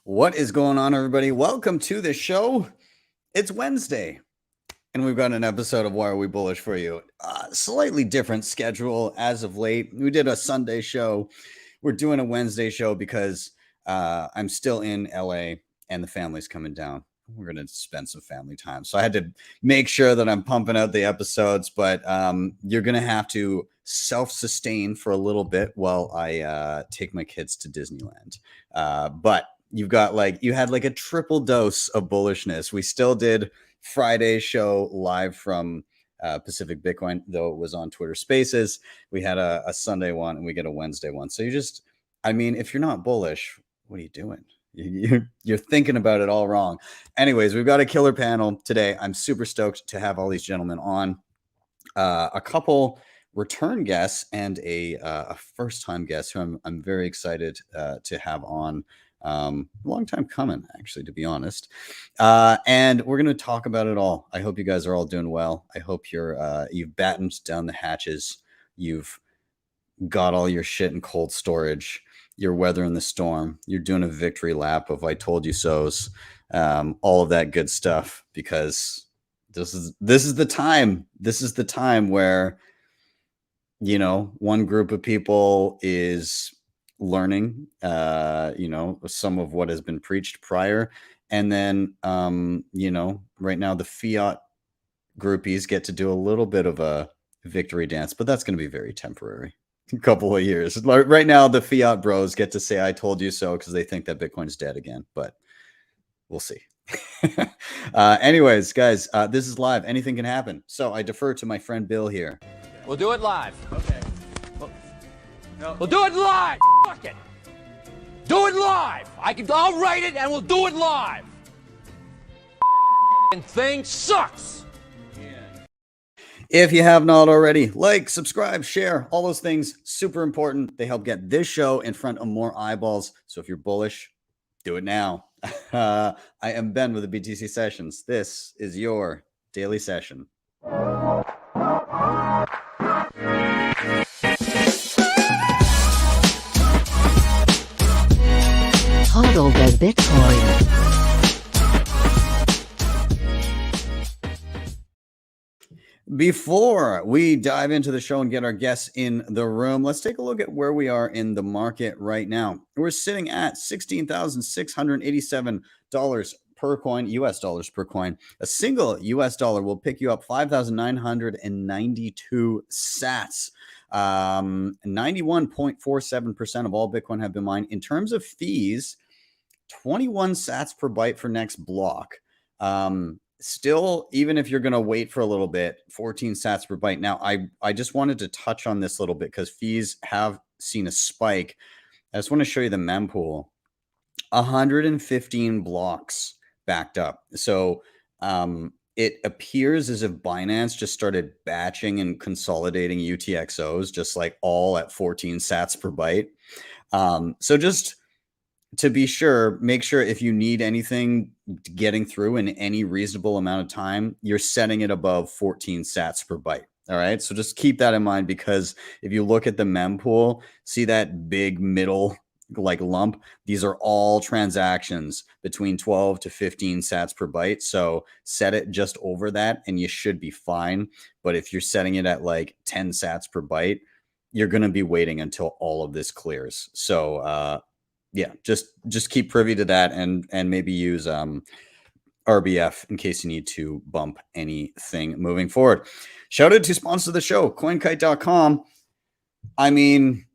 What is going on, everybody? Welcome to the show. It's Wednesday, and we've got an episode of Why Are We Bullish for you. Slightly different schedule as of late. We did a Sunday show. We're doing a Wednesday show because I'm still in LA and the family's coming down. We're going to spend some family time. So I had to make sure that I'm pumping out the episodes, but you're going to have to self-sustain for a little bit while I take my kids to Disneyland. But you had like a triple dose of bullishness. We still did Friday's show live from Pacific Bitcoin, though it was on Twitter Spaces. We had a Sunday one and we get a Wednesday one. So if you're not bullish, what are you doing? You're thinking about it all wrong. Anyways, we've got a killer panel today. I'm super stoked to have all these gentlemen on. A couple return guests and a first-time guest who I'm very excited to have on. Long time coming, actually, to be honest. And we're going to talk about it all. I hope you guys are all doing well. I hope you've battened down the hatches. You've got all your shit in cold storage. You're weathering the storm. You're doing a victory lap of I told you so's, all of that good stuff, because this is the time. This is the time where, one group of people is learning, some of what has been preached prior. And then, right now the fiat groupies get to do a little bit of a victory dance, but that's going to be very temporary. A couple of years. Right now, the fiat bros get to say, I told you so, because they think that Bitcoin's dead again, but we'll see. Anyways, guys, this is live. Anything can happen. So I defer to my friend Bill here. We'll do it live. Okay. We'll do it live. Fuck it. Do it live. I'll write it and we'll do it live. Thing sucks. If you have not already, like, subscribe, share, all those things, super important. They help get this show in front of more eyeballs. So if you're bullish, do it now. I am Ben with the BTC Sessions. This is your daily session. Hodl the Bitcoin. Before we dive into the show and get our guests in the room, let's take a look at where we are in the market right now. We're sitting at $16,687 per coin, US dollars per coin. A single US dollar will pick you up 5,992 sats. 91.47% of all Bitcoin have been mined. In terms of fees, 21 sats per byte for next block. Still, even if you're going to wait for a little bit, 14 sats per byte. Now, I just wanted to touch on this a little bit because fees have seen a spike. I just want to show you the mempool. 115 blocks backed up. So it appears as if Binance just started batching and consolidating UTXOs, just like all at 14 sats per byte. So just to be sure, make sure if you need anything getting through in any reasonable amount of time, you're setting it above 14 sats per byte. All right. So just keep that in mind, because if you look at the mempool, see that big middle lump? These are all transactions between 12 to 15 sats per byte. So set it just over that and you should be fine. But if you're setting it at like 10 sats per byte, you're going to be waiting until all of this clears. So, yeah, just keep privy to that and maybe use RBF in case you need to bump anything moving forward. Shout out to sponsor the show, CoinKite.com. I mean,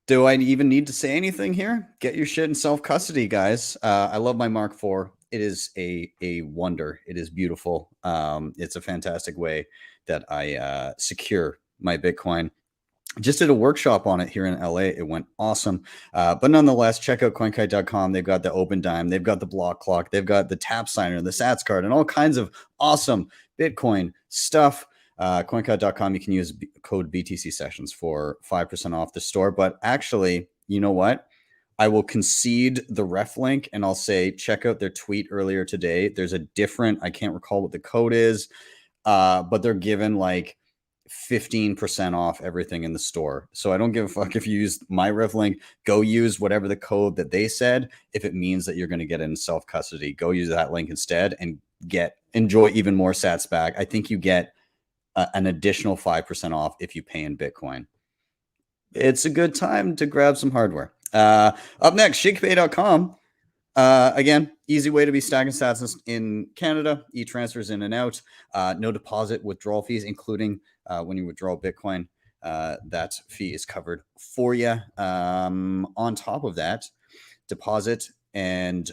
do I even need to say anything here? Get your shit in self-custody, guys. I love my Mark IV. It is a wonder. It is beautiful. It's a fantastic way that I secure my Bitcoin. Just did a workshop on it here in LA. It went awesome. But nonetheless, check out CoinKite.com. They've got the Open Dime. They've got the Block Clock. They've got the Tap Signer, the Sats card, and all kinds of awesome Bitcoin stuff. CoinKite.com, you can use code BTC Sessions for 5% off the store. But actually, you know what? I will concede the ref link and I'll say, check out their tweet earlier today. There's a different, I can't recall what the code is, but they're given like 15% off everything in the store. So I don't give a fuck if you use my ref link. Go use whatever the code that they said. If it means that you're going to get it in self custody, go use that link instead and enjoy even more sats back. I think you get an additional 5% off if you pay in Bitcoin. It's a good time to grab some hardware. Up next, Shakepay.com. Again, easy way to be stacking sats in Canada. E-transfers in and out. No deposit withdrawal fees, including when you withdraw Bitcoin. That fee is covered for you. On top of that, deposit and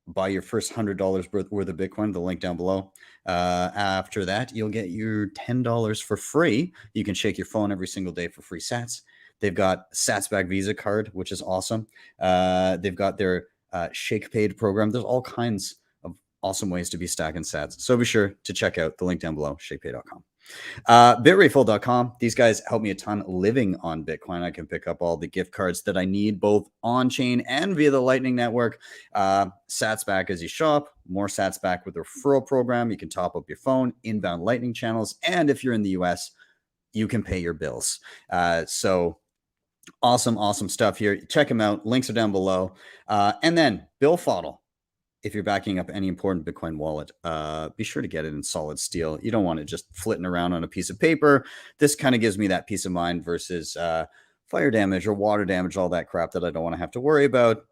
buy your first $100 worth of Bitcoin, the link down below. After that, you'll get your $10 for free. You can shake your phone every single day for free sats. They've got Sats Back Visa card, which is awesome. They've got their Shakepay program. There's all kinds of awesome ways to be stacking sats. So be sure to check out the link down below, shakepay.com. Bitrefill.com. These guys help me a ton living on Bitcoin. I can pick up all the gift cards that I need, both on chain and via the Lightning Network. Sats back as you shop, more sats back with the referral program. You can top up your phone, inbound Lightning channels, and if you're in the US, you can pay your bills. So awesome stuff here. Check them out. Links are down below. And then BillFodl. If you're backing up any important Bitcoin wallet, be sure to get it in solid steel. You don't want it just flitting around on a piece of paper. This kind of gives me that peace of mind versus fire damage or water damage, all that crap that I don't want to have to worry about.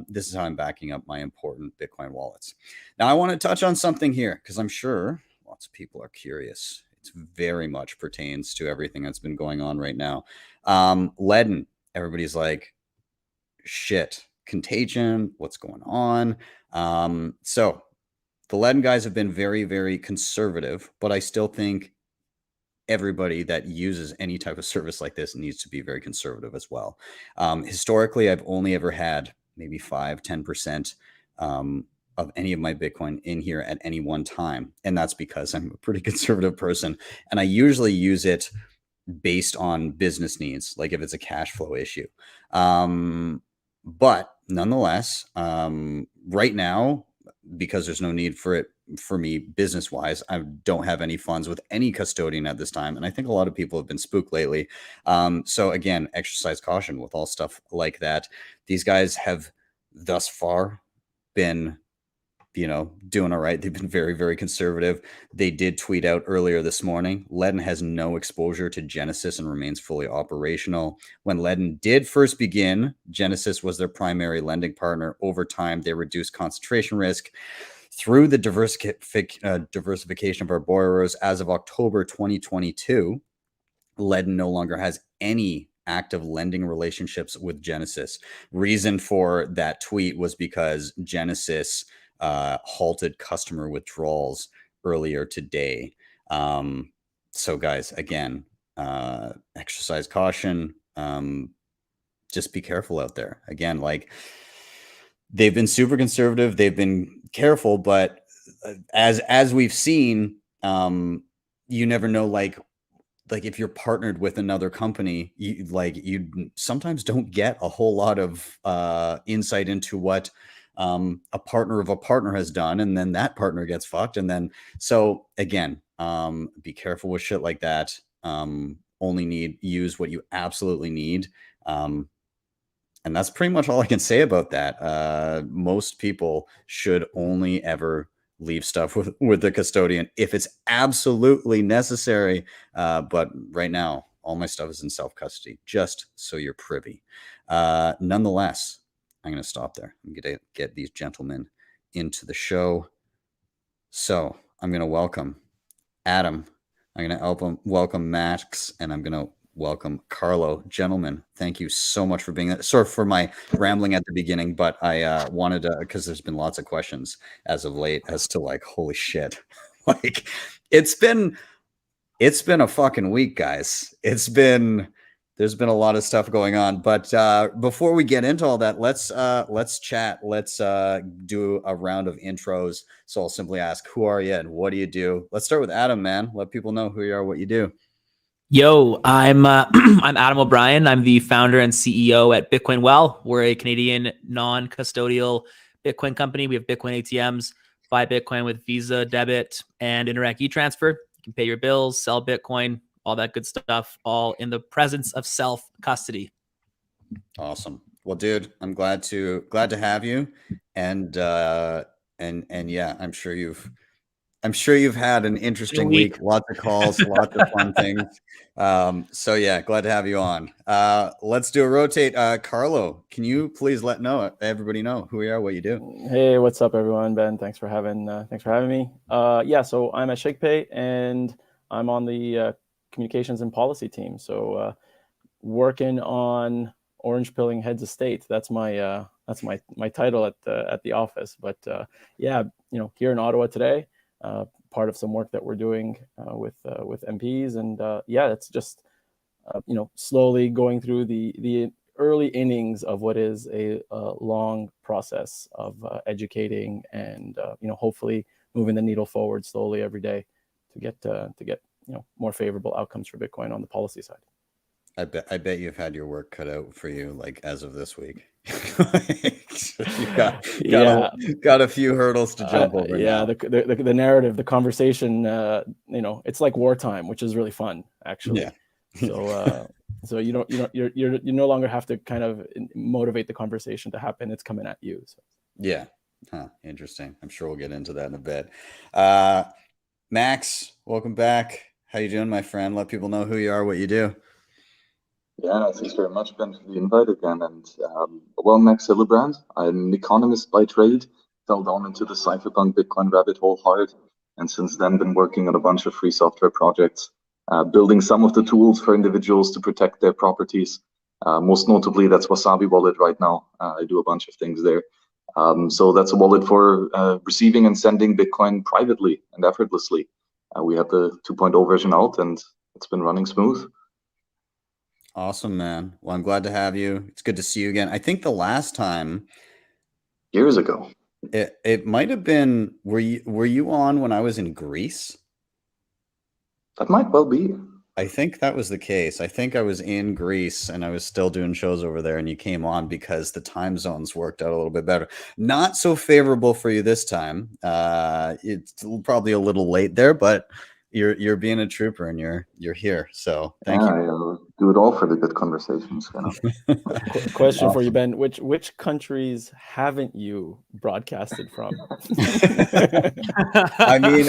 This is how I'm backing up my important Bitcoin wallets. Now, I want to touch on something here because I'm sure lots of people are curious. It very much pertains to everything that's been going on right now. LEDN, everybody's like, shit, contagion, what's going on? So the LEDN guys have been very, very conservative, but I still think everybody that uses any type of service like this needs to be very conservative as well. Historically, I've only ever had maybe 5-10% of any of my Bitcoin in here at any one time. And that's because I'm a pretty conservative person. And I usually use it based on business needs, like if it's a cash flow issue. But nonetheless, right now, because there's no need for it for me business wise, I don't have any funds with any custodian at this time. And I think a lot of people have been spooked lately. So again, exercise caution with all stuff like that. These guys have thus far been, doing all right. They've been very, very conservative. They did tweet out earlier this morning, LEDN has no exposure to Genesis and remains fully operational. When LEDN did first begin, Genesis was their primary lending partner. Over time, they reduced concentration risk through the diversification of our borrowers. As of October 2022, LEDN no longer has any active lending relationships with Genesis. Reason for that tweet was because Genesis halted customer withdrawals earlier today. So guys, again, exercise caution. Just be careful out there. Again, like they've been super conservative. They've been careful, but as we've seen, you never know, like if you're partnered with another company, you sometimes don't get a whole lot of insight into what a partner of a partner has done, and then that partner gets fucked. And then, so again, be careful with shit like that. Only use what you absolutely need. And that's pretty much all I can say about that. Most people should only ever leave stuff with the custodian if it's absolutely necessary. But right now, all my stuff is in self-custody, just so you're privy. Nonetheless, I'm going to stop there. I'm going to get these gentlemen into the show. So I'm going to welcome Adam. I'm going to welcome Max, and I'm going to welcome Carlo. Gentlemen, thank you so much for being there. Sorry for my rambling at the beginning, but I wanted to, because there's been lots of questions as of late as to like, holy shit, like it's been a fucking week, guys. There's been a lot of stuff going on, but before we get into all that, let's chat. Let's do a round of intros. So I'll simply ask, who are you and what do you do? Let's start with Adam, man. Let people know who you are, what you do. Yo, I'm I'm Adam O'Brien. I'm the founder and CEO at Bitcoin Well. We're a Canadian non-custodial Bitcoin company. We have Bitcoin ATMs, buy Bitcoin with Visa, debit, and Interac e-transfer. You can pay your bills, sell Bitcoin, all that good stuff, all in the presence of self custody. Awesome. Well, dude, I'm glad to have you, and yeah, I'm sure you've had an interesting week. Lots of calls, lots of fun things. So yeah, glad to have you on. Let's do a rotate. Carlo, can you please let everybody know who you are, what you do? Hey, what's up, everyone? Ben, thanks for having me. Yeah, so I'm at Shakepay, and I'm on the communications and policy team. So working on orange pilling heads of state. That's my title at the office. But yeah, here in Ottawa today, part of some work that we're doing with MPs, and yeah, it's just slowly going through the early innings of what is a long process of educating and hopefully moving the needle forward slowly every day to get more favorable outcomes for Bitcoin on the policy side. I bet you've had your work cut out for you, like as of this week. You've got a few hurdles to jump over. Yeah, now. The narrative, the conversation, it's like wartime, which is really fun, actually. Yeah. So you no longer have to kind of motivate the conversation to happen. It's coming at you. So. Yeah. Huh. Interesting. I'm sure we'll get into that in a bit. Max, welcome back. How you doing, my friend? Let people know who you are, what you do. Yeah, thanks very much, Ben, for the invite again. And well, Max Hillebrand. I'm an economist by trade, fell down into the cypherpunk Bitcoin rabbit hole hard, and since then been working on a bunch of free software projects, building some of the tools for individuals to protect their properties. Most notably, that's Wasabi Wallet right now. I do a bunch of things there. So that's a wallet for receiving and sending Bitcoin privately and effortlessly. We have the 2.0 version out, and it's been running smooth. Awesome, man. Well, I'm glad to have you. It's good to see you again. I think the last time, years ago, it might have been, were you on when I was in Greece? That might well be. I think that was the case. I think I was in Greece and I was still doing shows over there, and you came on because the time zones worked out a little bit better. Not so favorable for you this time. It's probably a little late there, but you're being a trooper and you're here. So thank you. I'll do it all for the good conversations. Question for you, Ben. Which countries haven't you broadcasted from? I mean,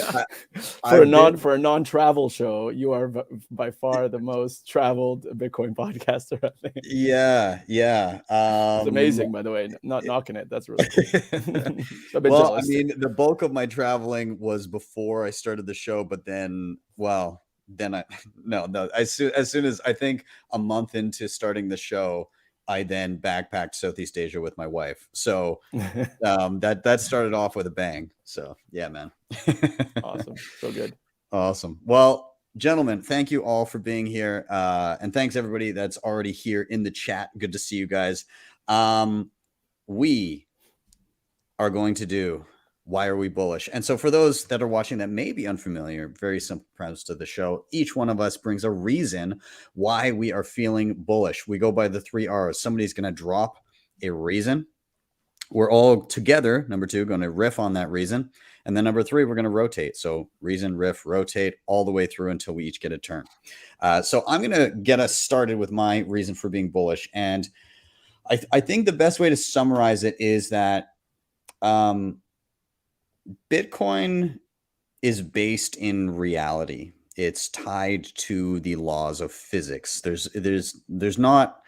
for a non-travel show, you are by far the most traveled Bitcoin podcaster, I think. Yeah. It's amazing, by the way. Not knocking it. That's really cool. Well, jealous. I mean, the bulk of my traveling was before I started the show, but then as soon as I think a month into starting the show, I then backpacked Southeast Asia with my wife. So that started off with a bang. So yeah, man. Awesome. So good. Awesome. Well, gentlemen, thank you all for being here. And thanks everybody that's already here in the chat. Good to see you guys. We are going to do Why Are We Bullish? And so for those that are watching that may be unfamiliar, very simple premise to the show. Each one of us brings a reason why we are feeling bullish. We go by the 3 R's. Somebody's going to drop a reason. We're all together, number 2, going to riff on that reason. And then number 3, we're going to rotate. So reason, riff, rotate all the way through until we each get a turn. So I'm going to get us started with my reason for being bullish. And I think the best way to summarize it is that Bitcoin is based in reality. It's tied to the laws of physics. There's not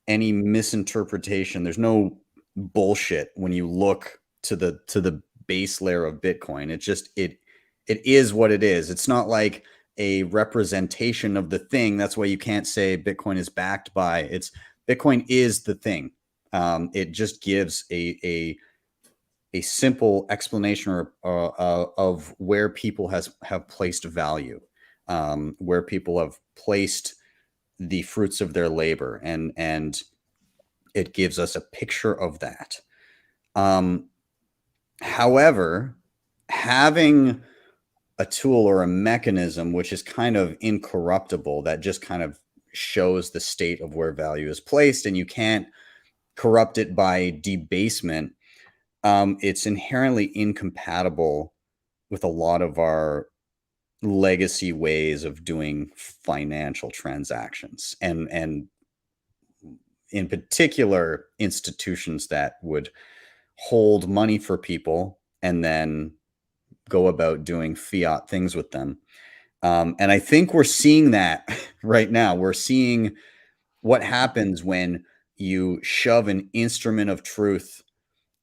any misinterpretation. There's no bullshit when you look to the base layer of Bitcoin. It is what it is. It's not like a representation of the thing. That's why you can't say Bitcoin is backed by. Bitcoin is the thing. It just gives a simple explanation of where people have placed value, where people have placed the fruits of their labor, and it gives us a picture of that. However, having a tool or a mechanism which is kind of incorruptible, that just kind of shows the state of where value is placed, and you can't corrupt it by debasement, it's inherently incompatible with a lot of our legacy ways of doing financial transactions, and in particular institutions that would hold money for people and then go about doing fiat things with them. And I think we're seeing that right now. We're seeing what happens when you shove an instrument of truth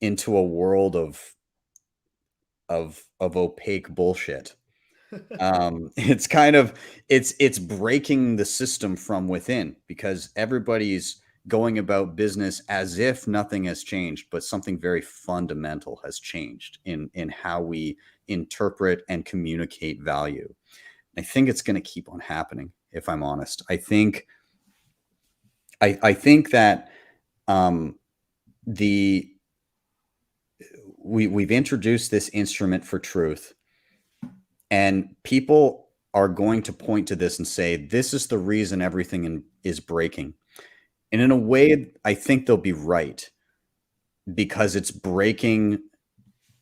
into a world of opaque bullshit. It's kind of it's breaking the system from within, because everybody's going about business as if nothing has changed, but something very fundamental has changed in how we interpret and communicate value. I think it's going to keep on happening, if I'm honest. I think that we've introduced this instrument for truth, and people are going to point to this and say, this is the reason everything is breaking. And in a way, I think they'll be right, because it's breaking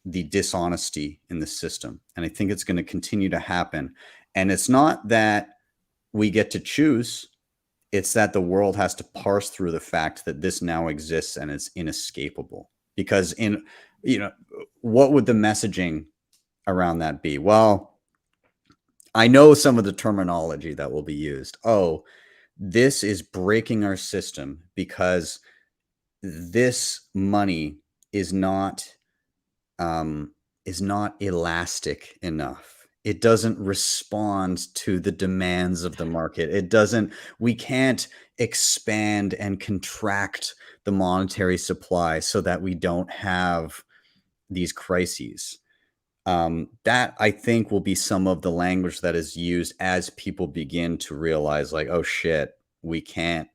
the dishonesty in the system. And I think it's going to continue to happen. And it's not that we get to choose. It's that the world has to parse through the fact that this now exists and it's inescapable. Because what would the messaging around that be? Well, I know some of the terminology that will be used. Oh, this is breaking our system because this money is not elastic enough. It doesn't respond to the demands of the market. We can't expand and contract the monetary supply so that we don't have these crises. That, I think, will be some of the language that is used as people begin to realize, like, oh shit, we can't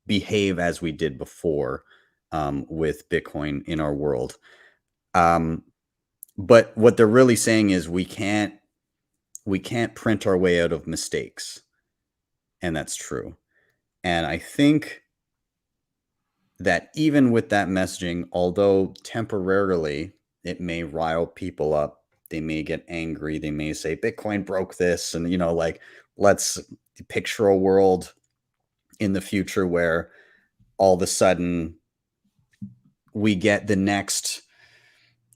behave as we did before with Bitcoin in our world. But what they're really saying is we can't print our way out of mistakes. And that's true. And I think that even with that messaging, although temporarily it may rile people up, they may get angry, they may say Bitcoin broke this, and let's picture a world in the future where all of a sudden we get the next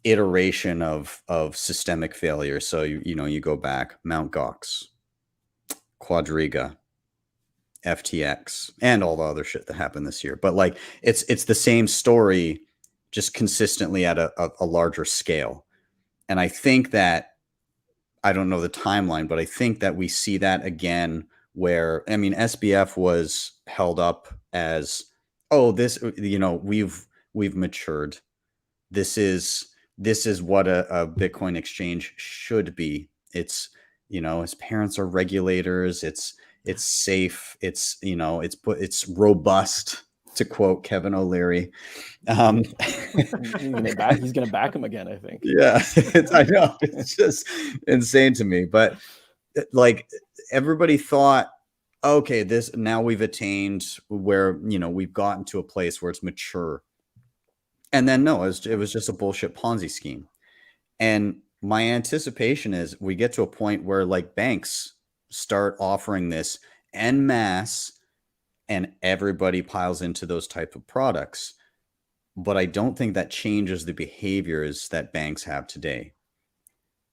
iteration of systemic failure. So you go back, Mt. Gox, Quadriga, FTX, and all the other shit that happened this year. But like it's the same story, just consistently at a larger scale. And I think that, I don't know the timeline, but I think that we see that again, where, I mean, SBF was held up as, oh, this, we've matured. This is what a Bitcoin exchange should be. It's, his parents are regulators. It's safe. It's, it's robust, to quote Kevin O'Leary. He's gonna back him again, I think. Yeah, I know. It's just insane to me. But like, everybody thought, okay, now we've attained where, we've gotten to a place where it's mature. And then no, it was just a bullshit Ponzi scheme. And my anticipation is we get to a point where, like, banks start offering this en masse and everybody piles into those type of products. But I don't think that changes the behaviors that banks have today.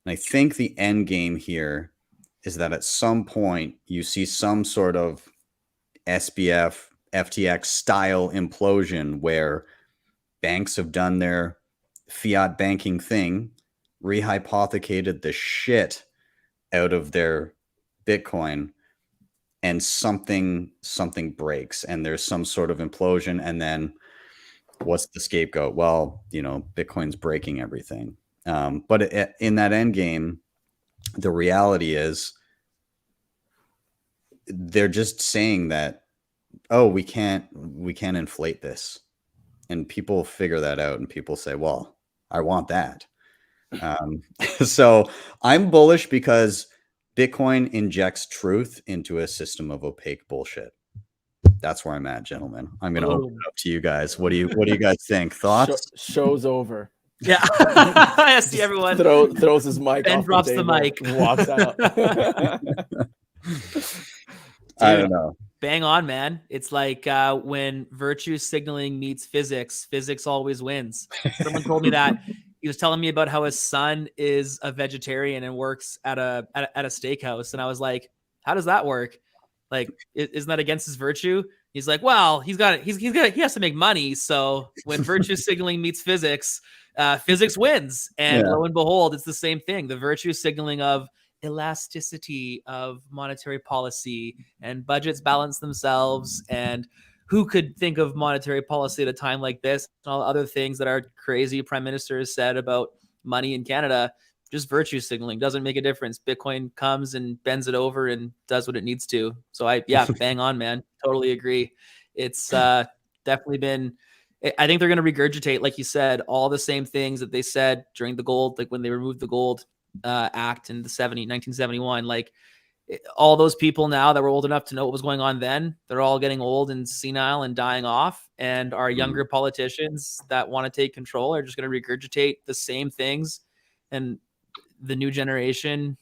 And I think the end game here is that at some point you see some sort of SBF, FTX style implosion where banks have done their fiat banking thing, rehypothecated the shit out of their Bitcoin, and something breaks and there's some sort of implosion. And then what's the scapegoat? Well, Bitcoin's breaking everything. But in that end game, the reality is they're just saying that, oh, we can't inflate this. And people figure that out, and people say, well, I want that. So I'm bullish because Bitcoin injects truth into a system of opaque bullshit. That's where I'm at, gentlemen. I'm going to open it up to you guys. What do you guys think? Thoughts? Show's over. Yeah. I see everyone. Throws his mic Ben off drops the the table, mic. walks out. I don't know. Bang on, man. It's like when virtue signaling meets physics, physics always wins. Someone told me that. He was telling me about how his son is a vegetarian and works at a steakhouse, and I was like, "How does that work? Like, isn't that against his virtue?" He's like, "Well, he has to make money. So when virtue signaling meets physics, physics wins." And lo and behold, it's the same thing. The virtue signaling of elasticity of monetary policy and budgets balance themselves, and who could think of monetary policy at a time like this, and all the other things that our crazy prime minister has said about money in Canada. Just virtue signaling doesn't make a difference. Bitcoin comes and bends it over and does what it needs to. So bang on, man. Totally agree. It's definitely been, I think they're going to regurgitate, like you said, all the same things that they said during the gold, like when they removed the gold act in the 1971. Like all those people now that were old enough to know what was going on then, they're all getting old and senile and dying off. And our younger politicians that want to take control are just going to regurgitate the same things. And the new generation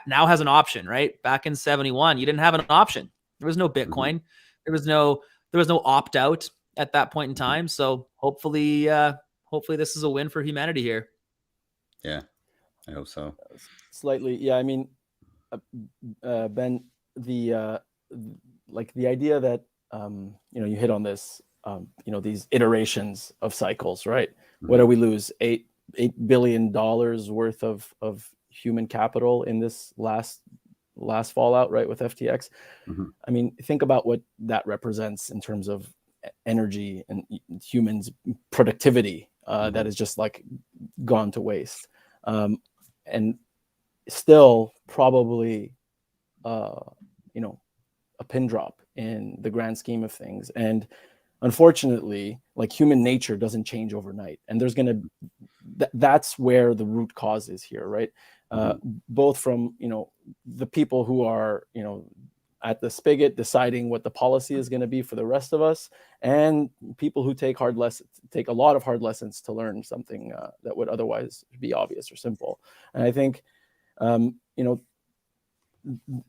now has an option, right? Back in 71, you didn't have an option. There was no Bitcoin. There was no opt out at that point in time. So hopefully this is a win for humanity here. Yeah, I hope so. Slightly. Yeah. I mean, Ben, the idea that, you hit on this, these iterations of cycles, right? What do we lose? $8 billion worth of human capital in this last fallout, right, with FTX. I mean, think about what that represents in terms of energy and humans' productivity that is just like gone to waste, and still probably a pin drop in the grand scheme of things. And unfortunately, like, human nature doesn't change overnight, and there's gonna that's where the root cause is here, right? Both from the people who are at the spigot deciding what the policy is going to be for the rest of us, and people who take a lot of hard lessons to learn something that would otherwise be obvious or simple. And I think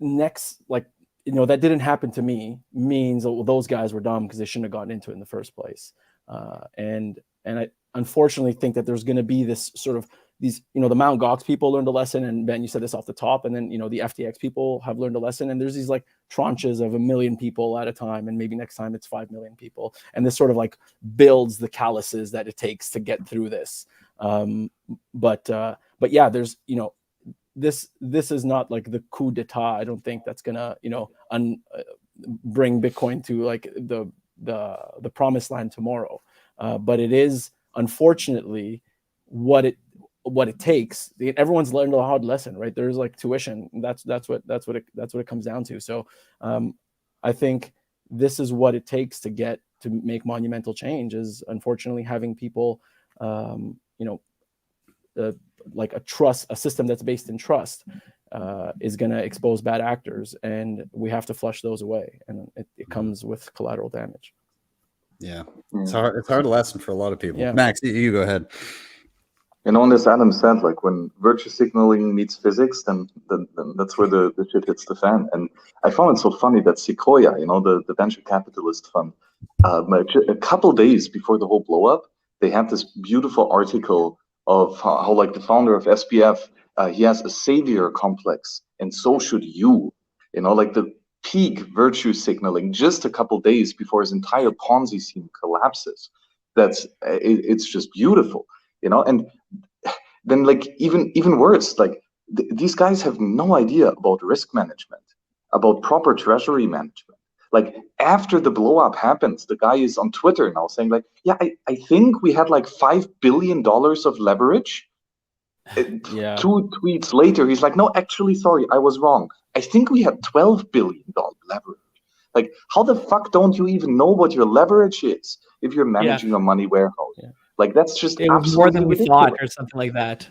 next, that didn't happen to me means those guys were dumb because they shouldn't have gotten into it in the first place. And I unfortunately think that there's going to be this sort of these, the Mt. Gox people learned a lesson, and Ben, you said this off the top, and then the FTX people have learned a lesson, and there's these like tranches of 1 million people at a time, and maybe next time it's 5 million people, and this sort of like builds the calluses that it takes to get through this. But yeah, there's this is not like the coup d'etat. I don't think that's gonna bring Bitcoin to like the promised land tomorrow. But it is unfortunately what it takes. Everyone's learned a hard lesson, right? There's like tuition. That's what it comes down to. So I think this is what it takes to make monumental change, is unfortunately having people like a system that's based in trust is going to expose bad actors, and we have to flush those away, and it comes with collateral damage. Yeah, it's hard. It's a hard lesson for a lot of people. Yeah. Max, you go ahead. On this, Adam said, like, when virtue signaling meets physics, then that's where the shit hits the fan. And I found it so funny that Sequoia, the venture capitalist fund, a couple days before the whole blow up, they had this beautiful article of how like the founder of SPF, he has a savior complex, and so should you. Like the peak virtue signaling just a couple days before his entire Ponzi scheme collapses. It's just beautiful, and then like even worse, like these guys have no idea about risk management, about proper treasury management. Like after the blow up happens, the guy is on Twitter now saying like, yeah, I think we had like $5 billion of leverage. Yeah. 2 tweets later, he's like, no, actually, sorry, I was wrong. I think we had $12 billion leverage. Like, how the fuck don't you even know what your leverage is if you're managing a money warehouse? Yeah. Like, that's just it was more than we thought, or something like that.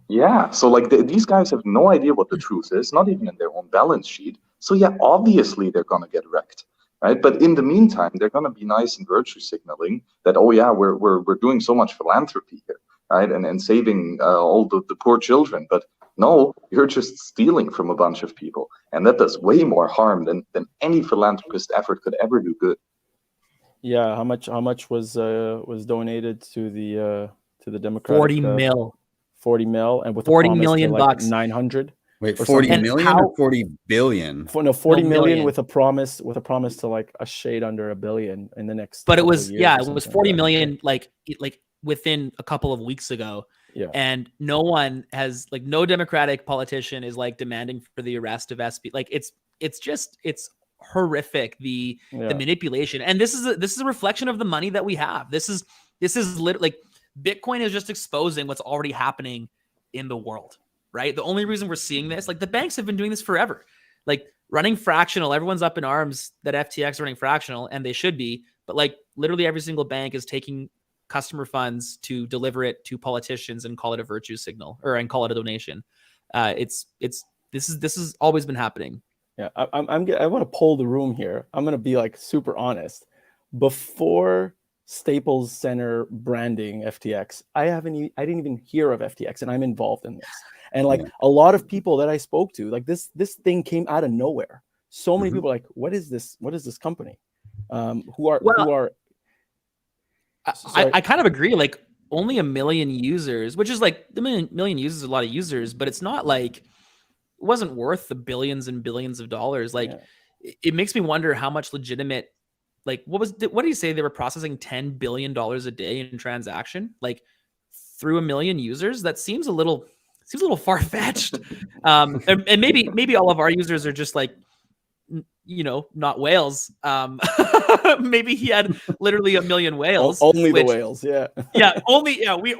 Yeah, so like these guys have no idea what the truth is, not even in their own balance sheet. So yeah, obviously they're gonna get wrecked. right? But in the meantime, they're going to be nice and virtue signaling that, oh yeah, we're doing so much philanthropy here, right? And saving all the poor children. But no, you're just stealing from a bunch of people, and that does way more harm than any philanthropist effort could ever do good. Yeah, how much was donated to the Democratic 40 mil. 40 mil, and with a 40 promise million to like bucks. 900. Wait, or 40 something. million how- or 40 billion? No, 40 million million. with a promise to like a shade under $1 billion in the next. But it couple was of years yeah, or it was something 40 like that. million like within a couple of weeks ago. Yeah. And no one has like no Democratic politician is like demanding for the arrest of SB. Like it's horrific the manipulation. And this is a reflection of the money that we have. This is literally like Bitcoin is just exposing what's already happening in the world, right? The only reason we're seeing this, like the banks have been doing this forever. Like running fractional, everyone's up in arms that FTX is running fractional, and they should be, but like literally every single bank is taking customer funds to deliver it to politicians and call it a virtue signal and call it a donation. This has always been happening. Yeah, I want to poll the room here. I'm going to be like super honest. Before Staples Center branding FTX, I didn't even hear of FTX, and I'm involved in this. And like a lot of people that I spoke to, like this thing came out of nowhere. So many people are like, what is this? What is this company? Who are I kind of agree. Like only 1 million users, which is like the million users is a lot of users, but it's not like it wasn't worth the billions and billions of dollars. Like it makes me wonder how much legitimate, like what do you say they were processing $10 billion a day in transaction, like through 1 million users? That seems a little far fetched. And maybe all of our users are just like, not whales. Maybe he had literally 1 million whales. Only the whales, yeah.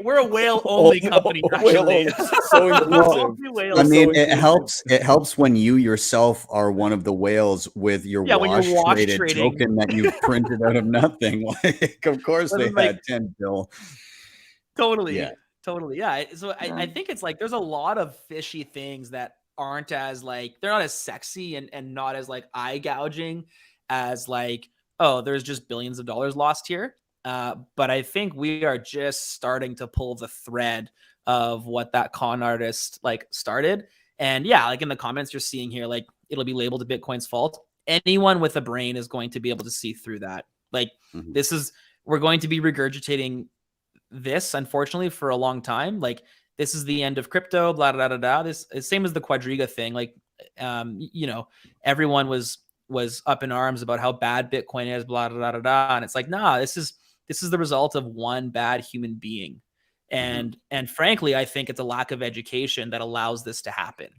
We're a whale only company. Actually. So inclusive. I mean, it helps when you yourself are one of the whales with your wash traded token that you printed out of nothing. Like, of course they had 10 bill. Totally. Yeah. So I think it's like there's a lot of fishy things that aren't as like, they're not as sexy and not as like eye gouging as like, oh, there's just billions of dollars lost here. But I think we are just starting to pull the thread of what that con artist like started. And yeah, like in the comments you're seeing here, like it'll be labeled Bitcoin's fault. Anyone with a brain is going to be able to see through that. Like we're going to be regurgitating this, unfortunately, for a long time. Like this is the end of crypto, blah, blah, blah, blah. This is same as the Quadriga thing. Like, everyone was up in arms about how bad Bitcoin is, blah, blah, blah, blah. And it's like, nah, this is the result of one bad human being. And frankly, I think it's a lack of education that allows this to happen.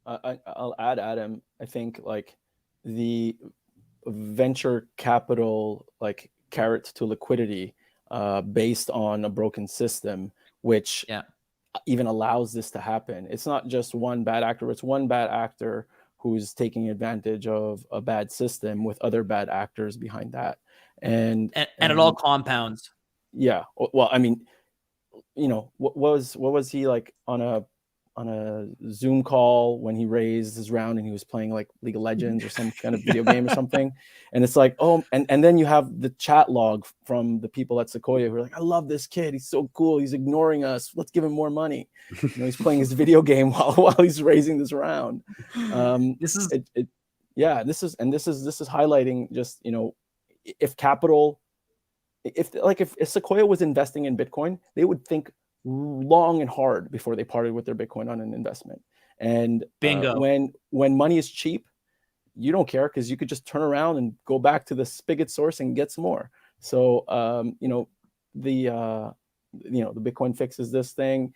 I'll add, Adam, I think like the venture capital, like carrot to liquidity based on a broken system, which even allows this to happen. It's not just one bad actor. It's one bad actor who's taking advantage of a bad system with other bad actors behind that. And it all compounds. Yeah. Well, I mean, what was he like on a Zoom call when he raised his round and he was playing like League of Legends or some kind of video game or something? And it's like, oh, and then you have the chat log from the people at Sequoia who are like, I love this kid. He's so cool. He's ignoring us. Let's give him more money. He's playing his video game while he's raising this round. This is highlighting just, if Sequoia was investing in Bitcoin, they would think long and hard before they parted with their Bitcoin on an investment. And bingo, when money is cheap, you don't care because you could just turn around and go back to the spigot source and get some more. So the Bitcoin fixes this thing.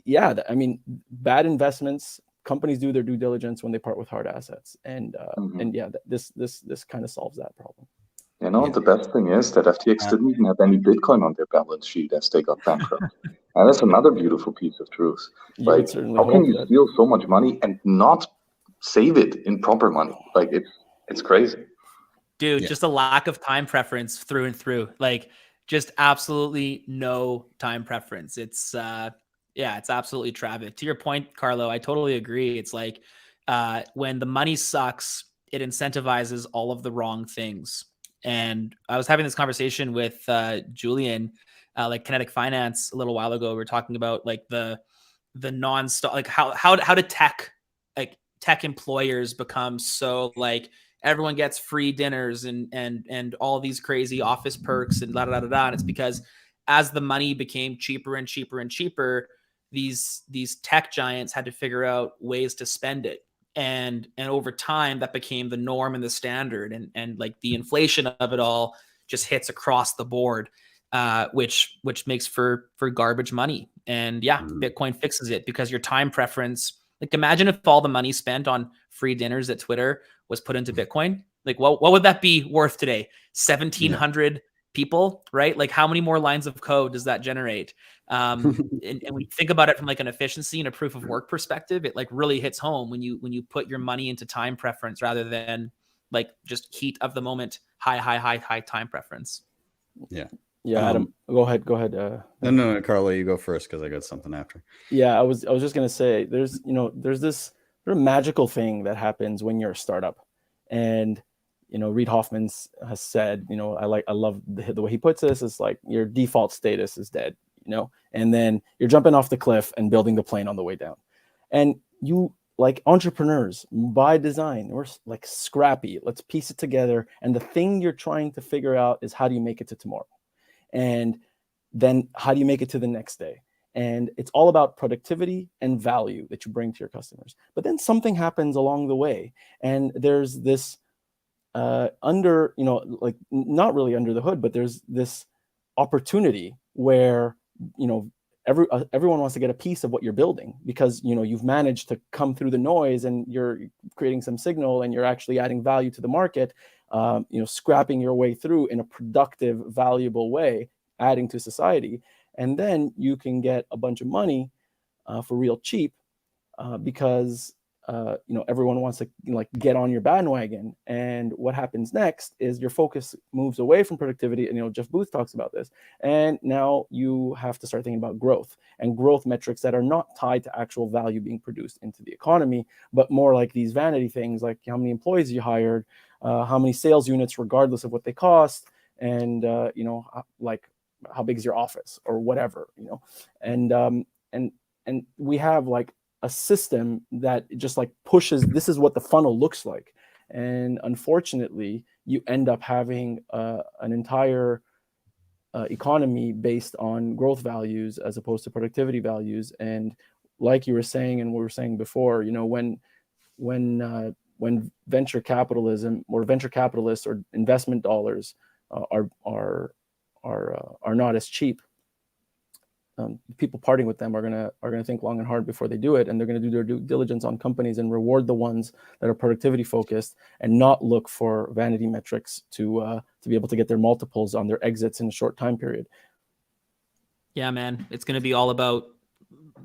Yeah, I mean, bad investments, companies do their due diligence when they part with hard assets, and this kind of solves that problem. The best thing is that FTX didn't even have any Bitcoin on their balance sheet as they got bankrupt. And that's another beautiful piece of truth. Like, how can you steal so much money and not save it in proper money? Like, it's crazy. Dude, just a lack of time preference through and through. Like, just absolutely no time preference. It's it's absolutely tragic. To your point, Carlo, I totally agree. It's like when the money sucks, it incentivizes all of the wrong things. And I was having this conversation with Julian, like Kinetic Finance, a little while ago. We were talking about like the non-stop, like how do tech employers become so like everyone gets free dinners and all these crazy office perks and da da da da. And it's because as the money became cheaper and cheaper and cheaper, these tech giants had to figure out ways to spend it. And over time that became the norm and the standard, and like the inflation of it all just hits across the board, which makes for garbage money. And yeah, Bitcoin fixes it, because your time preference, like imagine if all the money spent on free dinners at Twitter was put into Bitcoin. Like what would that be worth today? 1,700 people, right? Like how many more lines of code does that generate? And we think about it from like an efficiency and a proof of work perspective, it like really hits home when you put your money into time preference rather than like just heat of the moment, high time preference. Yeah. Yeah, Adam, go ahead. No, Carlo, you go first because I got something after. Yeah, I was just gonna say, there's this sort of magical thing that happens when you're a startup, and Reid Hoffman has said, I love the way he puts this. It's like your default status is dead, and then you're jumping off the cliff and building the plane on the way down, and you, like entrepreneurs by design, we're like scrappy. Let's piece it together, and the thing you're trying to figure out is how do you make it to tomorrow. And then how do you make it to the next day? And it's all about productivity and value that you bring to your customers. But then something happens along the way, and there's this like not really under the hood, but there's this opportunity where everyone wants to get a piece of what you're building, because you've managed to come through the noise and you're creating some signal and you're actually adding value to the market, scrapping your way through in a productive, valuable way, adding to society. And then you can get a bunch of money for real cheap, because everyone wants to get on your bandwagon. And what happens next is your focus moves away from productivity, and Jeff Booth talks about this, and now you have to start thinking about growth and growth metrics that are not tied to actual value being produced into the economy, but more like these vanity things, like how many employees you hired, how many sales units regardless of what they cost, and like how big is your office or whatever, and we have like a system that just like pushes, this is what the funnel looks like. And unfortunately, you end up having an entire economy based on growth values as opposed to productivity values. And like you were saying, and we were saying before, when venture capitalism or venture capitalists or investment dollars are not as cheap, people parting with them are gonna think long and hard before they do it, and they're gonna do their due diligence on companies and reward the ones that are productivity focused, and not look for vanity metrics to be able to get their multiples on their exits in a short time period. Yeah, man, it's gonna be all about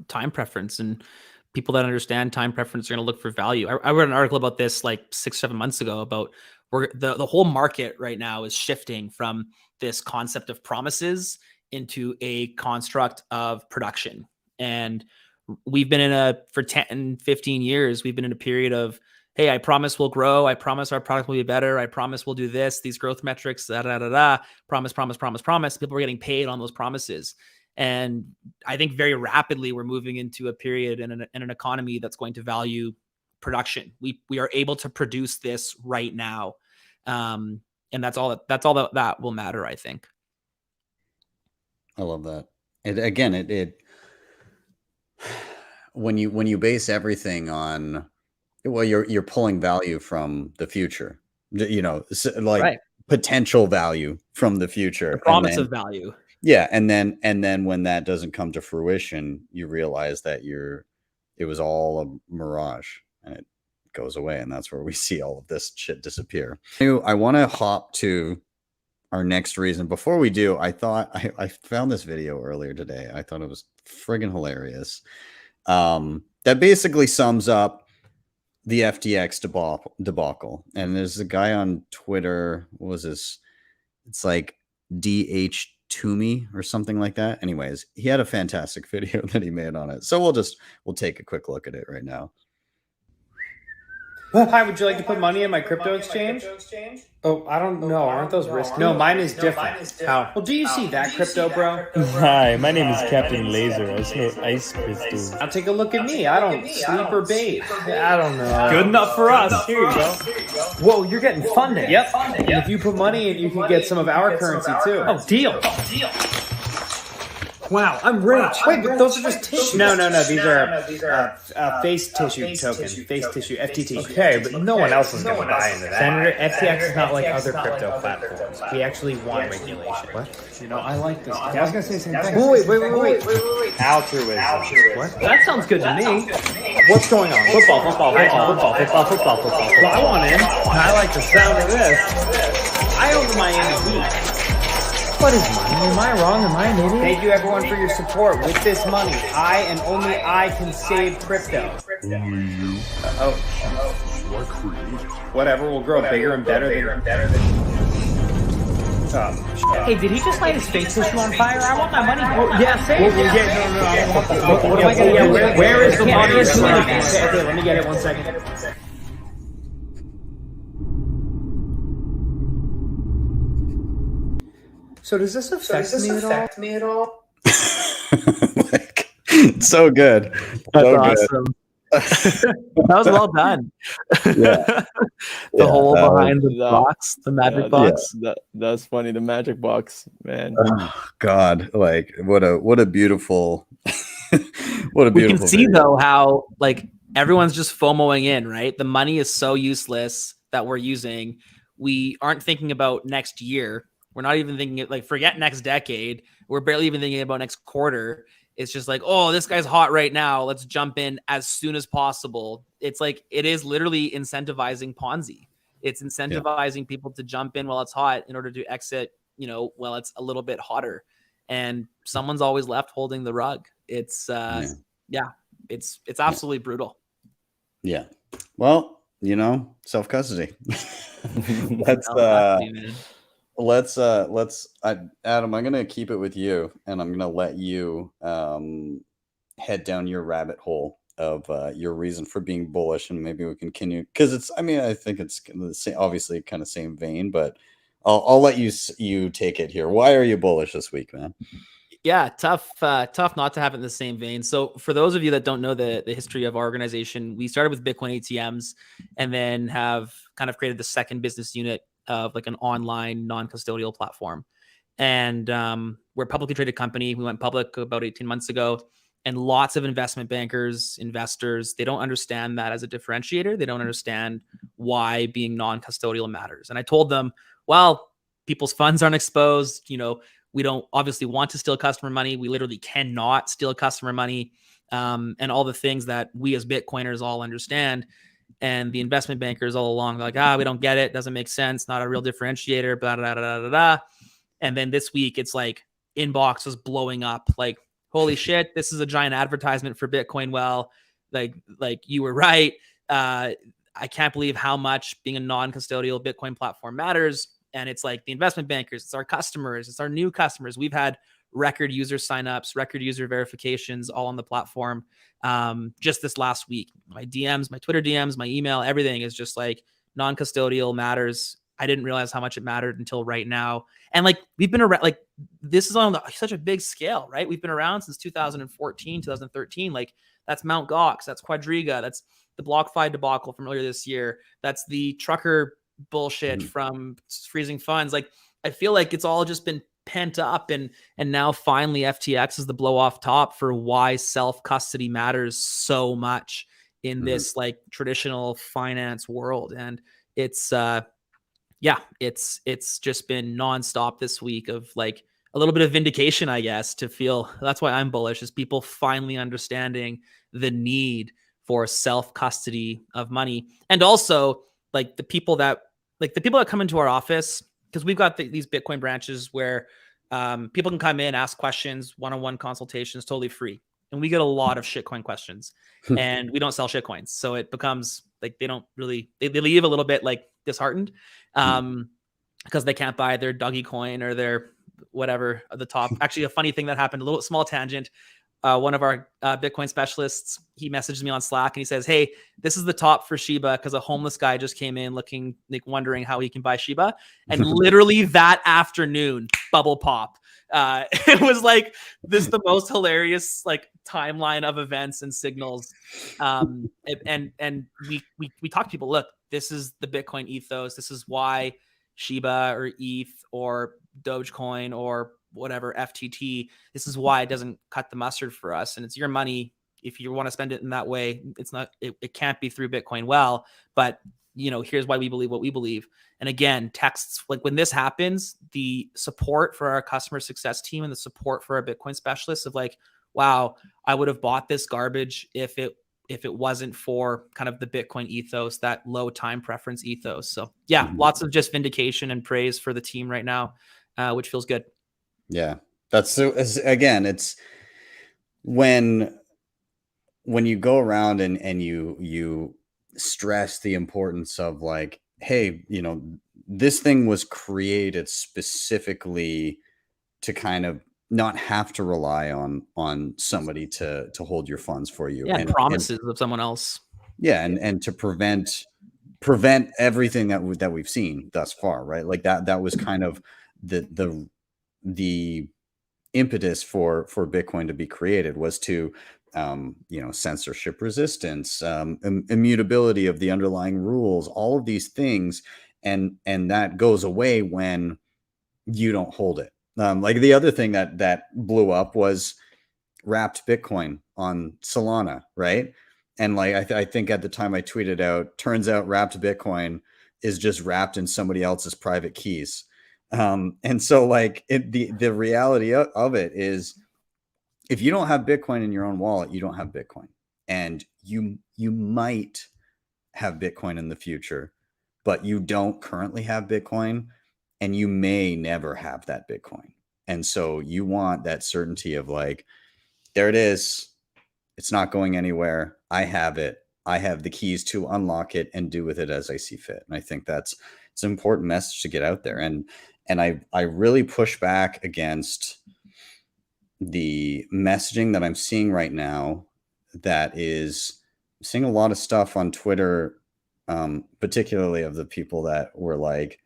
time preference, and people that understand time preference are gonna look for value. I read an article about this like 6-7 months ago about where the whole market right now is shifting from this concept of promises into a construct of production. And we've been for 10, 15 years, we've been in a period of, hey, I promise we'll grow. I promise our product will be better. I promise we'll do this, these growth metrics, promise. People are getting paid on those promises. And I think very rapidly we're moving into a period in an economy that's going to value production. We are able to produce this right now. And that's all that will matter, I think. I love that. It when you base everything on, well, you're pulling value from the future, Right. potential value from the future, The promise of value. Yeah, and then when that doesn't come to fruition, you realize that it was all a mirage, and it goes away, and that's where we see all of this shit disappear. I want to hop to our next reason. Before we do, I thought I found this video earlier today. I thought it was friggin' hilarious. That basically sums up the FTX debacle. And there's a guy on Twitter. What was this? It's like DH Toomey or something like that. Anyways, he had a fantastic video that he made on it. So we'll take a quick look at it right now. Hi, would you like to put money in my crypto exchange? Oh, I don't know. Aren't those risky? No, mine is different. How? Well, do you see that crypto, bro? Hi, my name is Captain Laser. I snort ice crystals. Now take a look at me. I don't sleep or bathe. I don't know. Good enough for us. Here you go. Whoa, you're getting funding. Yep. And if you put money in, you can get some of our currency too. Oh, deal. Wow, I'm rich. Wait, but those are just tissues. No. These are face tissue token. Face tissue, FTT. Okay, but no one else is going to buy into that. Senator, FTX is not like other crypto platforms. We actually want regulation. What? You know, I like this. I was going to say the same thing. Wait. Altruism. What? That sounds good to me. What's going on? Football. Well, I want in. I like the sound of this. I own the Miami Heat. What is money? Am I wrong? Am I an idiot? Thank you everyone for your support. With this money, I and only I can save crypto. Only you. What created? Whatever, we'll grow bigger and better than. Hey, did he just light his face tissue on fire? I want my money. Yeah, say it. No. I don't want the. What am I gonna get? Where is the money? Okay, let me get it 1 second. So does this affect me at all? Like, so good. That's so awesome. That was well done. Yeah. The hole behind the that- box, the magic box. That's funny. The magic box, man. Oh God, like what a beautiful what a beautiful We can see video. though how like everyone's just FOMOing in, right? The money is so useless that we're using. We aren't thinking about next year. We're not even thinking like forget next decade. We're barely even thinking about next quarter. It's just like, oh, this guy's hot right now. Let's jump in as soon as possible. It's like it is literally incentivizing Ponzi. It's incentivizing people to jump in while it's hot in order to exit, while it's a little bit hotter. And someone's always left holding the rug. It's it's absolutely brutal. Yeah. Well, self-custody. Let's Adam, I'm gonna keep it with you, and I'm gonna let you head down your rabbit hole of your reason for being bullish, and maybe we can continue because I think it's the same, obviously kind of same vein, but I'll let you take it here. Why are you bullish this week, man? Yeah, tough not to have it in the same vein. So for those of you that don't know the history of our organization, we started with Bitcoin ATMs and then have kind of created the second business unit of like an online non-custodial platform. And we're a publicly traded company. We went public about 18 months ago, and lots of investment bankers, investors, they don't understand that as a differentiator. They don't understand why being non-custodial matters. And I told them, well, people's funds aren't exposed. We don't obviously want to steal customer money. We literally cannot steal customer money, and all the things that we as Bitcoiners all understand. And the investment bankers all along, they're like, we don't get it. Doesn't make sense. Not a real differentiator, blah, blah, blah, blah, blah. And then this week, it's like inbox is blowing up. Like, holy shit, this is a giant advertisement for Bitcoin. Well, like you were right. I can't believe how much being a non-custodial Bitcoin platform matters. And it's like the investment bankers, it's our customers, it's our new customers. We've had record user signups, record user verifications all on the platform. Just this last week, my DMs, my Twitter DMs, my email, everything is just like non-custodial matters. I didn't realize how much it mattered until right now. And like, we've been around, like this is on such a big scale, right? We've been around since 2014, 2013. Like that's Mt. Gox, that's Quadriga, that's the BlockFi debacle from earlier this year. That's the trucker bullshit from freezing funds. Like, I feel like it's all just been pent up, and now finally FTX is the blow off top for why self-custody matters so much in this like traditional finance world. And it's it's just been nonstop this week of like a little bit of vindication, I guess, to feel. That's why I'm bullish, is people finally understanding the need for self-custody of money. And also like the people that come into our office, because we've got these Bitcoin branches where people can come in, ask questions, one-on-one consultations, totally free. And we get a lot of shitcoin questions and we don't sell shitcoins. So it becomes like, they don't really, they leave a little bit like disheartened because they can't buy their Doggy coin or their whatever at the top. Actually, a funny thing that happened, a little small tangent. one of our Bitcoin specialists, he messaged me on Slack and he says, "Hey, this is the top for Shiba because a homeless guy just came in looking, like wondering how he can buy Shiba." And literally that afternoon, bubble pop. It was like the most hilarious like timeline of events and signals. And we talk to people, look, this is the Bitcoin ethos. This is why Shiba or ETH or Dogecoin or whatever FTT, this is why it doesn't cut the mustard for us. And it's your money. If you want to spend it in that way, it's not, it can't be through Bitcoin. Well, but you know, here's why we believe what we believe. And again, texts, like when this happens, the support for our customer success team and the support for our Bitcoin specialists of like, wow, I would have bought this garbage if it wasn't for kind of the Bitcoin ethos, that low time preference ethos. So yeah, lots of just vindication and praise for the team right now, which feels good. Yeah, that's so. Again, it's when you go around and you stress the importance of like, hey, you know, this thing was created specifically to kind of not have to rely on somebody to hold your funds for you. Yeah, and promises of someone else. Yeah, and to prevent everything that we've seen thus far, right? Like that was kind of the impetus for Bitcoin to be created, was to you know, censorship resistance, immutability of the underlying rules, all of these things, and that goes away when you don't hold it. Like the other thing that blew up was wrapped Bitcoin on Solana, right? And like I think at the time I tweeted out, turns out wrapped Bitcoin is just wrapped in somebody else's private keys. And so like the reality of it is, if you don't have Bitcoin in your own wallet, you don't have Bitcoin. And you might have Bitcoin in the future, but you don't currently have Bitcoin, and you may never have that Bitcoin. And so you want that certainty of like, there it is. It's not going anywhere. I have it. I have the keys to unlock it and do with it as I see fit. And I think it's an important message to get out there. And I really push back against the messaging that I'm seeing right now, that is seeing a lot of stuff on Twitter, particularly of the people that were like,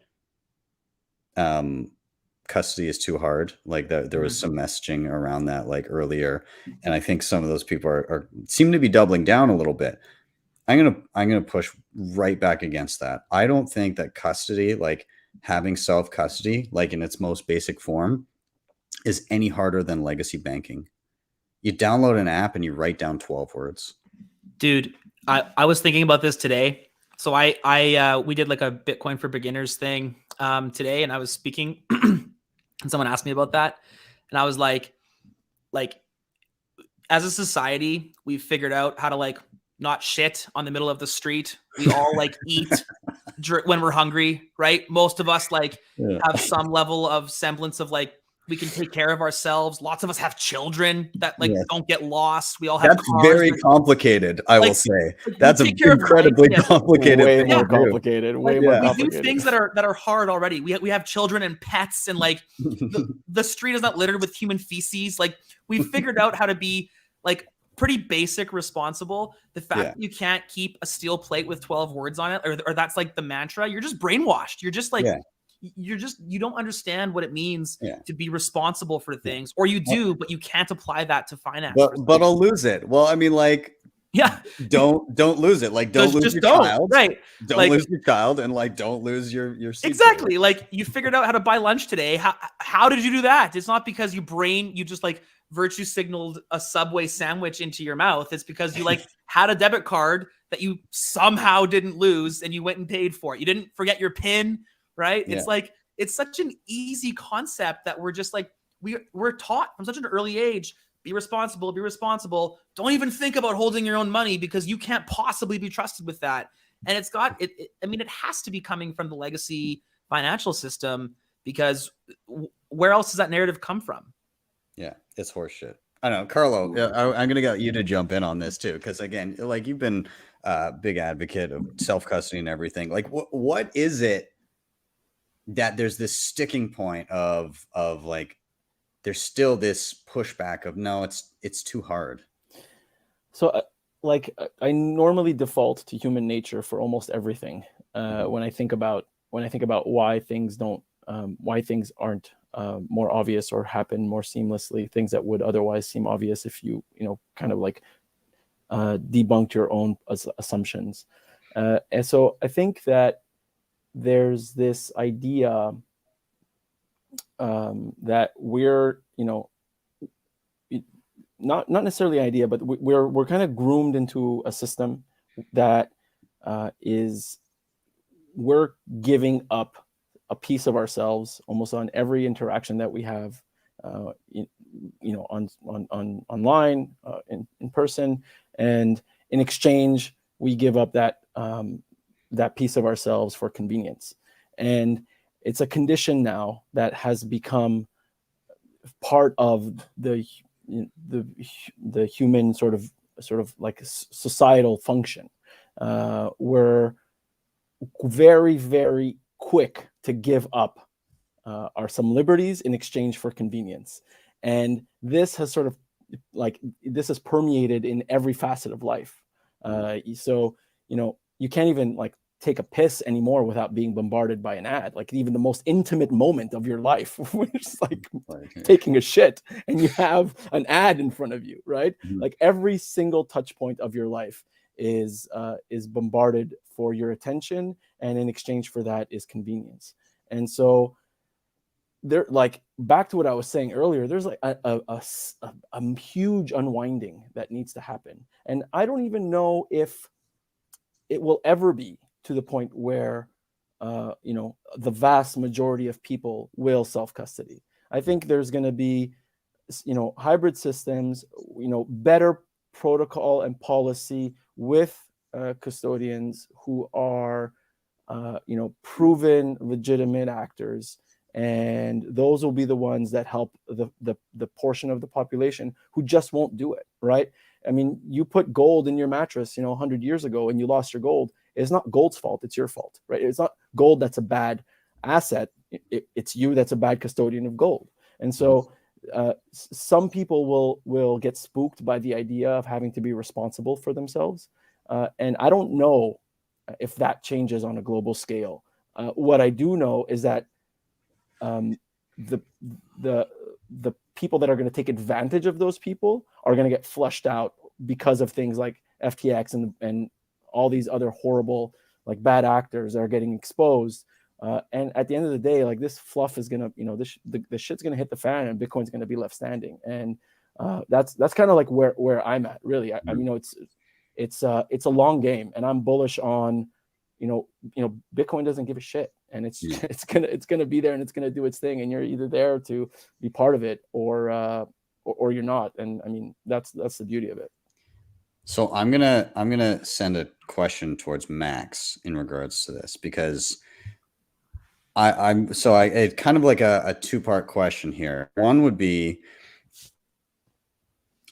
custody is too hard. Like there was some messaging around that like earlier. And I think some of those people are seem to be doubling down a little bit. I'm going to push right back against that. I don't think that custody, like having self-custody, like in its most basic form, is any harder than legacy banking. You download an app and you write down 12 words. Dude, I was thinking about this today. So we did like a Bitcoin for beginners thing today, and I was speaking and someone asked me about that. And I was like, as a society, we've figured out how to like not shit on the middle of the street. We all like eat when we're hungry, right? Most of us like have some level of semblance of like, we can take care of ourselves. Lots of us have children that like don't get lost. We all have cars. Very complicated, I will say. That's incredibly complicated. Way more complicated. Way more complicated. We do things that are hard already. We have children and pets, and like the street is not littered with human feces. Like we've figured out how to be like pretty basic responsible. The fact that you can't keep a steel plate with 12 words on it, or that's like the mantra, you're just brainwashed. You're just like you don't understand what it means to be responsible for things, or you do, but you can't apply that to finance. But I'll lose it. Well, I mean, like, don't lose it. Like, don't lose your child. Right. Don't like, lose your child, and like, don't lose your exactly. Like, you figured out how to buy lunch today. How did you do that? It's not because you just like virtue signaled a Subway sandwich into your mouth. It's because you like had a debit card that you somehow didn't lose, and you went and paid for it. You didn't forget your PIN. Right. It's like, it's such an easy concept that we're just like, we're taught from such an early age, be responsible. Don't even think about holding your own money because you can't possibly be trusted with that. And it's got it. I mean, it has to be coming from the legacy financial system, because where else does that narrative come from? Yeah, it's horseshit. I don't know, Carlo, I'm going to get you to jump in on this too. Cause again, like you've been a big advocate of self-custody and everything. Like what is it that there's this sticking point of like, there's still this pushback of no, it's too hard. So like I normally default to human nature for almost everything when I think about why things don't why things aren't more obvious or happen more seamlessly, things that would otherwise seem obvious if you kind of like debunked your own assumptions. And so I think that there's this idea that we're not necessarily idea, but we're kind of groomed into a system that we're giving up a piece of ourselves almost on every interaction that we have, online, in person, and in exchange we give up that piece of ourselves for convenience. And it's a condition now that has become part of the human sort of like societal function. We're very, very quick to give up some liberties in exchange for convenience. And this has sort of this is permeated in every facet of life. So, you can't even like take a piss anymore without being bombarded by an ad. Like even the most intimate moment of your life, which is like taking a shit, and you have an ad in front of you, right? Like every single touch point of your life is bombarded for your attention, and in exchange for that is convenience. And so there, like back to what I was saying earlier, there's like a huge unwinding that needs to happen. And I don't even know if it will ever be to the point where the vast majority of people will self-custody. I think there's going to be hybrid systems, better protocol and policy with custodians who are proven legitimate actors, and those will be the ones that help the portion of the population who just won't do it, right? I mean, you put gold in your mattress 100 years ago and you lost your gold. It's not gold's fault, it's your fault, right? It's not gold that's a bad asset, it's you that's a bad custodian of gold. And so some people will get spooked by the idea of having to be responsible for themselves, and I don't know if that changes on a global scale. What I do know is that the people that are going to take advantage of those people are going to get flushed out because of things like FTX and all these other horrible, like, bad actors that are getting exposed. And at the end of the day, like, this fluff is gonna, the shit's gonna hit the fan, and Bitcoin's gonna be left standing. And that's kind of like where I'm at, really. I mean, it's a long game, and I'm bullish on, Bitcoin doesn't give a shit, and it's gonna be there, and it's gonna do its thing, and you're either there to be part of it or you're not. And I mean, that's the beauty of it. So I'm gonna send a question towards Max in regards to this, because it's kind of like a two-part question here. One would be,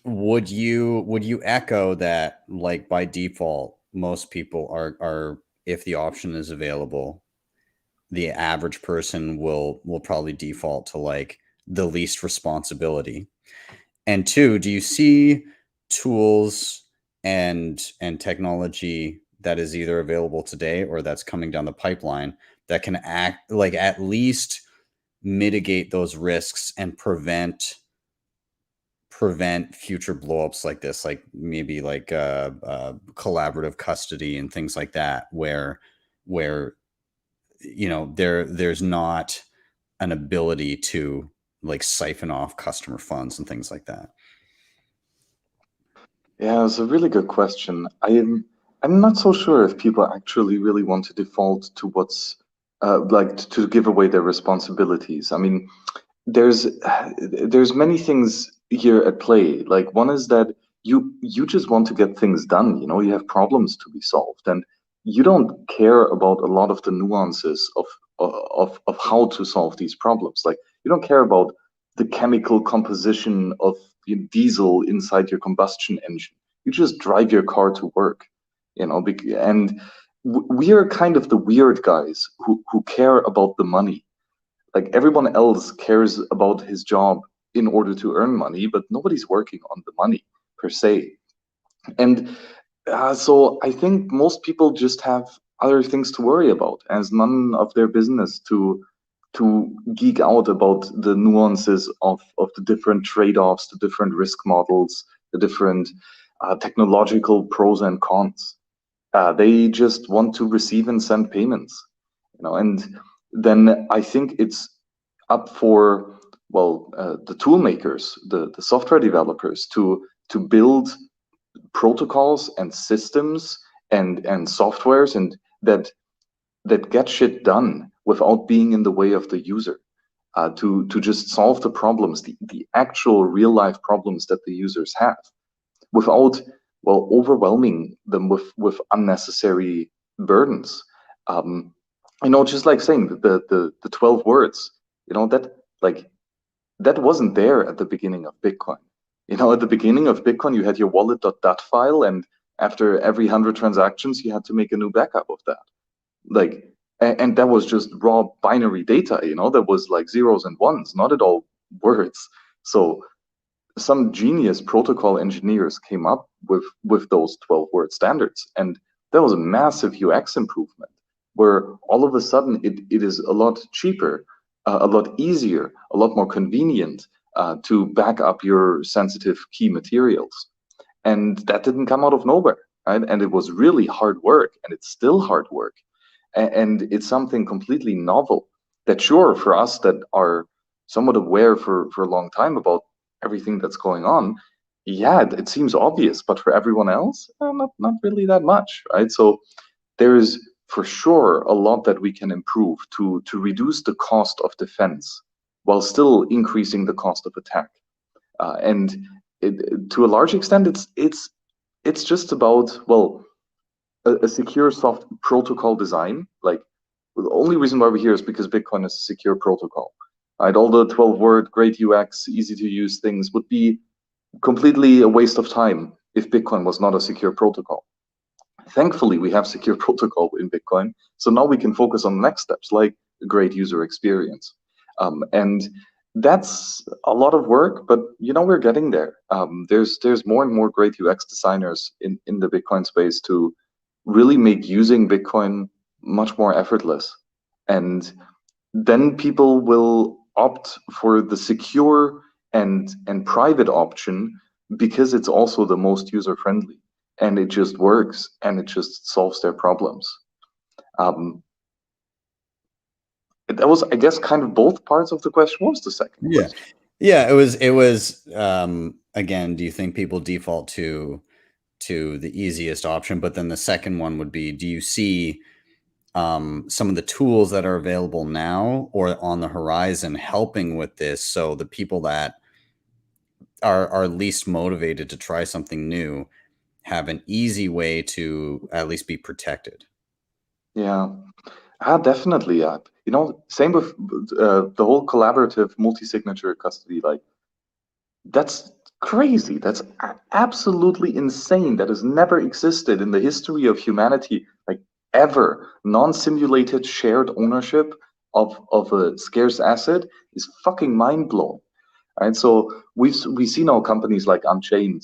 would you echo that, like, by default, most people are, if the option is available, the average person will probably default to, like, the least responsibility? And two, do you see tools and technology that is either available today or that's coming down the pipeline that can act, like, at least mitigate those risks and prevent future blowups like this, like maybe like collaborative custody and things like that, where there's not an ability to, like, siphon off customer funds and things like that? Yeah, it's a really good question. I'm not so sure if people actually really want to default to what's like to give away their responsibilities. I mean, there's many things here at play. Like, one is that you just want to get things done. You have problems to be solved, and you don't care about a lot of the nuances of how to solve these problems. Like, you don't care about the chemical composition of diesel inside your combustion engine. You just drive your car to work, and we are kind of the weird guys who care about the money. Like, everyone else cares about his job in order to earn money, but nobody's working on the money per se. And so I think most people just have other things to worry about, as none of their business to geek out about the nuances of the different trade-offs, the different risk models, the different technological pros and cons. They just want to receive and send payments, and then I think it's up for, well, the tool makers, the software developers to build protocols and systems and softwares and that get shit done without being in the way of the user, to just solve the problems, the actual real life problems that the users have, without, well, overwhelming them with unnecessary burdens. Just like saying the 12 words, that wasn't there at the beginning of Bitcoin. At the beginning of Bitcoin, you had your wallet.dat file, and after every 100 transactions, you had to make a new backup of that. And that was just raw binary data, that was like zeros and ones, not at all words. So some genius protocol engineers came up with those 12-word standards, and that was a massive UX improvement, where all of a sudden it is a lot cheaper, a lot easier, a lot more convenient to back up your sensitive key materials. And that didn't come out of nowhere, right? And it was really hard work, and it's still hard work. And it's something completely novel that, sure, for us that are somewhat aware for a long time about everything that's going on, yeah, it seems obvious, but for everyone else, not really that much, right? So there is for sure a lot that we can improve to reduce the cost of defense while still increasing the cost of attack. And to a large extent, it's just about, well, a secure soft protocol design. Like, the only reason why we're here is because Bitcoin is a secure protocol. Right? All the 12-word great UX, easy to use things would be completely a waste of time if Bitcoin was not a secure protocol. Thankfully, we have secure protocol in Bitcoin, so now we can focus on the next steps, like a great user experience. And that's a lot of work, but we're getting there. There's more and more great UX designers in the Bitcoin space to really make using Bitcoin much more effortless. And then people will opt for the secure and private option because it's also the most user-friendly, and it just works, and it just solves their problems. That was, I guess, kind of both parts of the question. What was the second question? Yeah, it was again, do you think people default to the easiest option? But then the second one would be, do you see some of the tools that are available now or on the horizon helping with this, so the people that are least motivated to try something new have an easy way to at least be protected? Yeah, definitely. Same with the whole collaborative multi-signature custody. Like, that's crazy. That's absolutely insane. That has never existed in the history of humanity, like, ever. Non-simulated shared ownership of a scarce asset is fucking mind-blowing. Right? So we see now companies like Unchained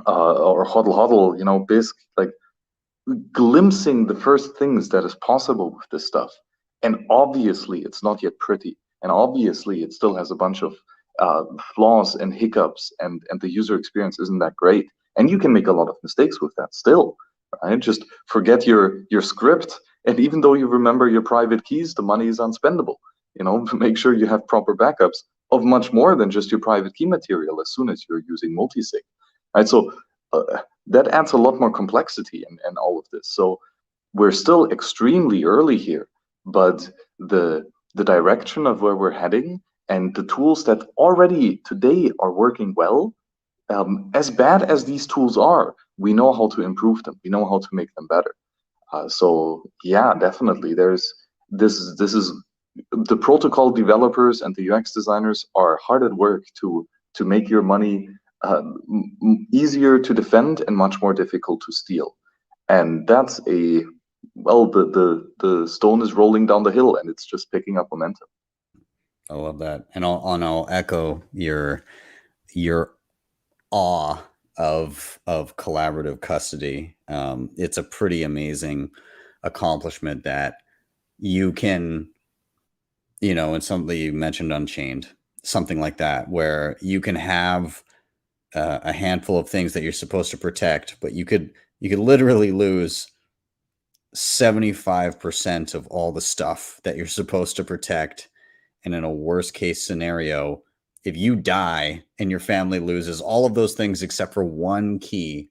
or HODL, BISC, like, glimpsing the first things that is possible with this stuff. And obviously it's not yet pretty, and obviously it still has a bunch of flaws and hiccups, and the user experience isn't that great, and you can make a lot of mistakes with that still, right? Just forget your script, and even though you remember your private keys, the money is unspendable. Make sure you have proper backups of much more than just your private key material as soon as you're using multisig, right? So that adds a lot more complexity and all of this. So we're still extremely early here, but the direction of where we're heading and the tools that already today are working well, as bad as these tools are, we know how to improve them. We know how to make them better. So yeah, definitely. This is the protocol developers and the UX designers are hard at work to make your money easier to defend and much more difficult to steal. And that's the stone is rolling down the hill, and it's just picking up momentum. I love that. And I'll echo your awe of collaborative custody. It's a pretty amazing accomplishment that you can, and something you mentioned, Unchained, something like that, where you can have a handful of things that you're supposed to protect, but you could literally lose 75% of all the stuff that you're supposed to protect. And in a worst case scenario, if you die and your family loses all of those things except for one key,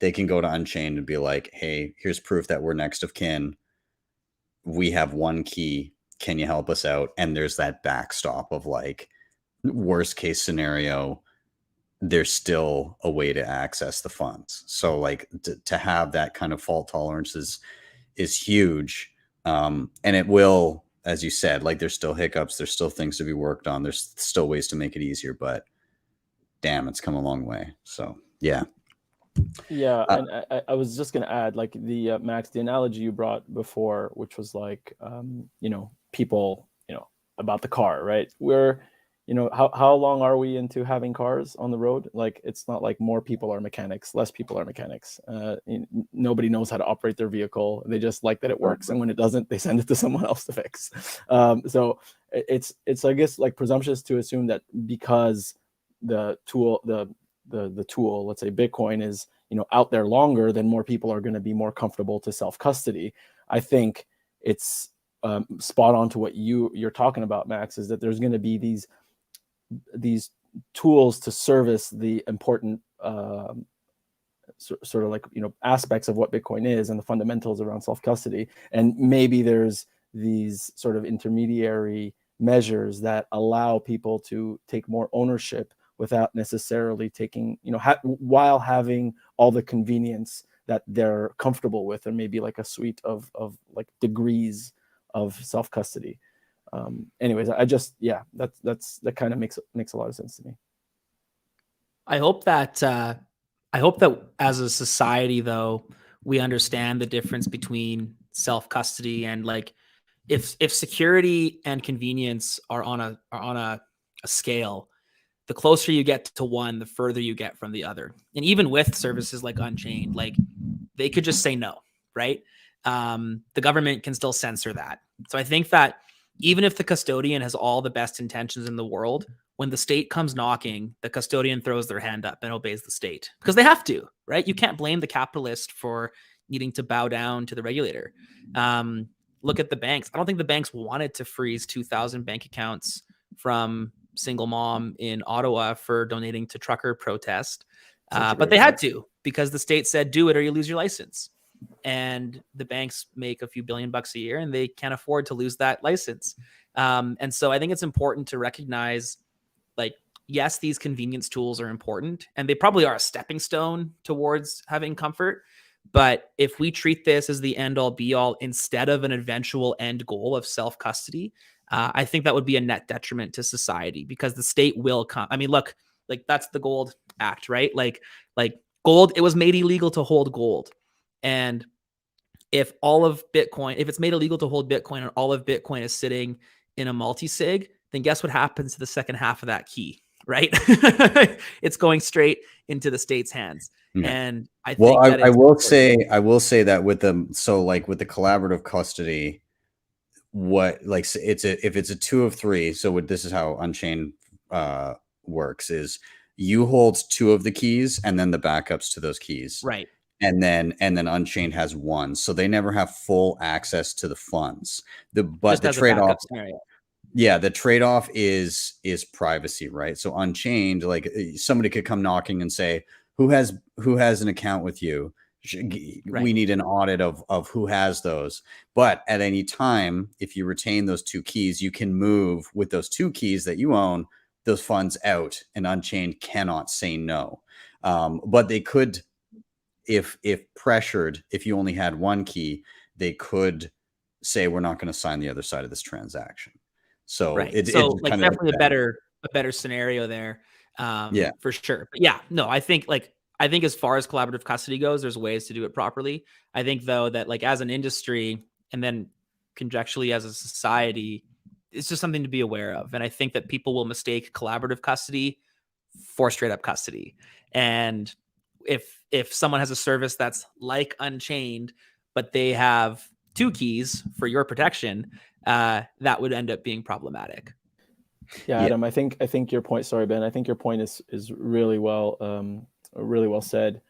they can go to Unchained and be like, hey, here's proof that we're next of kin. We have one key. Can you help us out? And there's that backstop of like, worst case scenario, there's still a way to access the funds. So like to have that kind of fault tolerance is huge. And it will, as you said, like there's still hiccups, there's still things to be worked on, there's still ways to make it easier, but damn, it's come a long way. So yeah. And I was just going to add, like the Max, the analogy you brought before, which was like, people, about the car, right? Where, how long are we into having cars on the road? Like, it's not like more people are mechanics, less people are mechanics. Nobody knows how to operate their vehicle. They just like that it works. And when it doesn't, they send it to someone else to fix. So it's, I guess, like presumptuous to assume that because the tool, the tool, let's say Bitcoin, is out there longer, then more people are going to be more comfortable to self-custody. I think it's spot on to what you're talking about, Max, is that there's going to be these tools to service the important sort of like aspects of what Bitcoin is and the fundamentals around self-custody, and maybe there's these sort of intermediary measures that allow people to take more ownership without necessarily taking, while having all the convenience that they're comfortable with, and maybe like a suite of like degrees of self-custody. Anyways, that kind of makes a lot of sense to me. I hope that as a society, though, we understand the difference between self-custody and like if security and convenience are on a scale, the closer you get to one, the further you get from the other. And even with services like Unchained, like they could just say no, right? The government can still censor that. So I think that even if the custodian has all the best intentions in the world, when the state comes knocking, the custodian throws their hand up and obeys the state because they have to, right? You can't blame the capitalist for needing to bow down to the regulator. Look at the banks. I don't think the banks wanted to freeze 2,000 bank accounts from single mom in Ottawa for donating to trucker protest. But they had to, because the state said, do it or you lose your license. And the banks make a few $billion a year and they can't afford to lose that license. And so I think it's important to recognize, like, yes, these convenience tools are important and they probably are a stepping stone towards having comfort. But if we treat this as the end all be all instead of an eventual end goal of self-custody, I think that would be a net detriment to society, because the state will come. I mean, look, like that's the Gold Act, right? Like gold, it was made illegal to hold gold. And if all of Bitcoin, if it's made illegal to hold Bitcoin and all of Bitcoin is sitting in a multi-sig, then guess what happens to the second half of that key, right? It's going straight into the state's hands. Yeah. And I think I will say that with the collaborative custody, if it's a 2 of 3, so this is how Unchained works, is you hold 2 of the keys and then the backups to those keys, right? And then Unchained has 1, so they never have full access to the funds. The trade-off, the trade-off is privacy, right? So Unchained, like somebody could come knocking and say, who has an account with you? We need an audit of who has those. But at any time, if you retain those 2 keys, you can move with those 2 keys that you own those funds out, and Unchained cannot say no. But they could, if pressured, if you only had 1 key, they could say, we're not going to sign the other side of this transaction. So it's like definitely a better scenario there. For sure. But yeah, no, I think as far as collaborative custody goes, there's ways to do it properly. I think though that like as an industry and then conjecturally as a society, it's just something to be aware of. And I think that people will mistake collaborative custody for straight up custody. And if someone has a service that's like Unchained, but they have 2 keys for your protection, that would end up being problematic. Yeah, Adam, I think your point. Sorry, Ben. I think your point is really well said.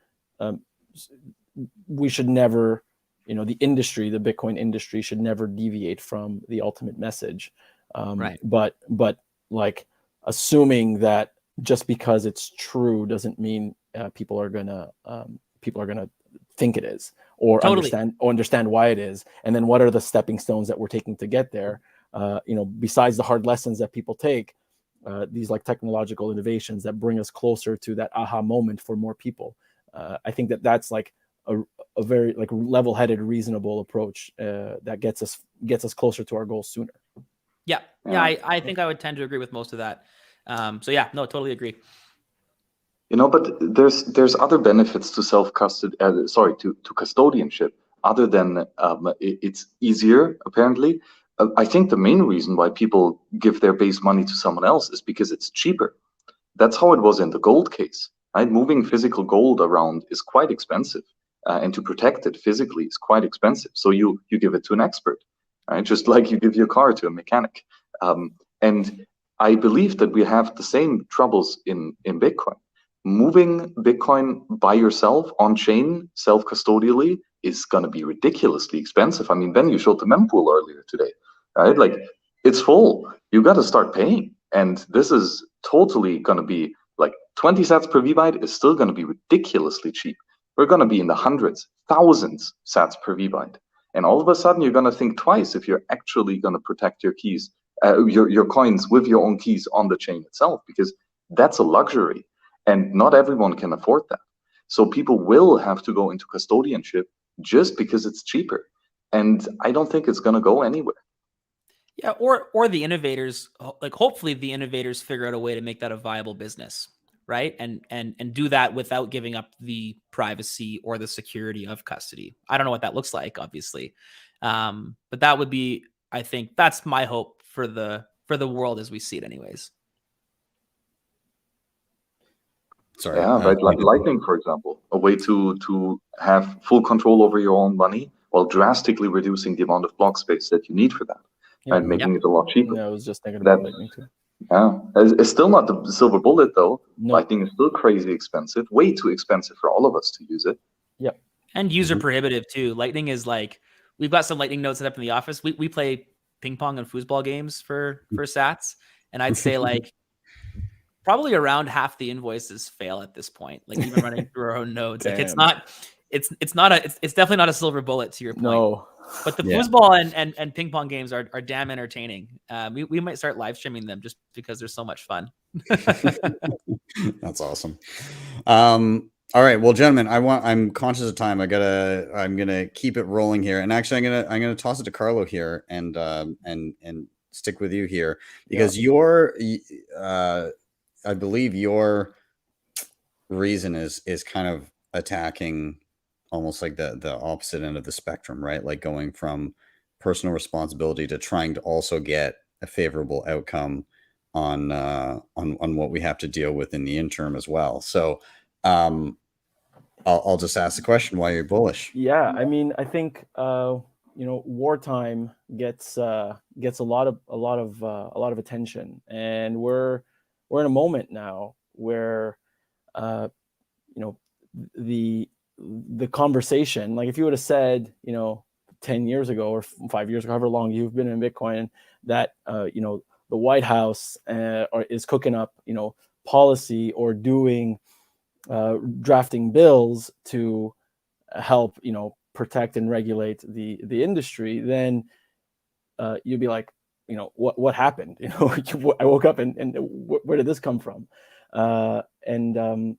We should never, the industry, the Bitcoin industry, should never deviate from the ultimate message. Right. But like assuming that just because it's true doesn't mean people are gonna think it is, or Totally. understand why it is, and then what are the stepping stones that we're taking to get there. Besides the hard lessons that people take, these like technological innovations that bring us closer to that aha moment for more people. I think that's like a very like level-headed, reasonable approach that gets us closer to our goals sooner. Yeah. I think I would tend to agree with most of that. So yeah, no, totally agree. But there's other benefits to self-custody, to custodianship, other than it's easier, apparently. I think the main reason why people give their base money to someone else is because it's cheaper. That's how it was in the gold case, right? Moving physical gold around is quite expensive, and to protect it physically is quite expensive. So you give it to an expert, right? Just like you give your car to a mechanic. And I believe that we have the same troubles in Bitcoin. Moving Bitcoin by yourself on chain, self-custodially, is going to be ridiculously expensive. I mean, Ben, you showed the mempool earlier today, right? Like, it's full. You got to start paying. And this is totally going to be like 20 sats per VByte is still going to be ridiculously cheap. We're going to be in the hundreds, thousands sats per VByte. And all of a sudden, you're going to think twice if you're actually going to protect your keys, your coins with your own keys on the chain itself, because that's a luxury. And not everyone can afford that. So people will have to go into custodianship just because it's cheaper. And I don't think it's going to go anywhere. Yeah, or the innovators, like hopefully the innovators figure out a way to make that a viable business, right? And do that without giving up the privacy or the security of custody. I don't know what that looks like, obviously. But that would be, I think that's my hope for the world as we see it anyways. Sorry. Yeah, right. Like Lightning, for example, a way to have full control over your own money while drastically reducing the amount of block space that you need for that, right? Making it a lot cheaper. Yeah, I was just thinking about Lightning too. Yeah, it's still not the silver bullet though. No. Lightning is still crazy expensive, way too expensive for all of us to use it. Yep. And user prohibitive too. Lightning is like, we've got some Lightning nodes set up in the office. We play ping pong and foosball games for sats, and I'd say like probably around half the invoices fail at this point. Like even running through our own nodes, like it's definitely not a silver bullet to your point. No. But the foosball and ping pong games are damn entertaining. We might start live streaming them just because they're so much fun. That's awesome. All right, well, gentlemen, I'm conscious of time. I'm gonna keep it rolling here, and actually, I'm gonna toss it to Carlo here, and stick with you here because I believe your reason is kind of attacking almost like the opposite end of the spectrum, right? Like going from personal responsibility to trying to also get a favorable outcome on what we have to deal with in the interim as well. So I'll just ask the question why you're bullish. Yeah, I mean, I think wartime gets a lot of attention, and we're in a moment now where the conversation, like if you would have said 10 years ago or 5 years ago, however long you've been in Bitcoin, that the White House is cooking up policy or doing drafting bills to help protect and regulate the industry, then you'd be like, what happened? I woke up and where did this come from? And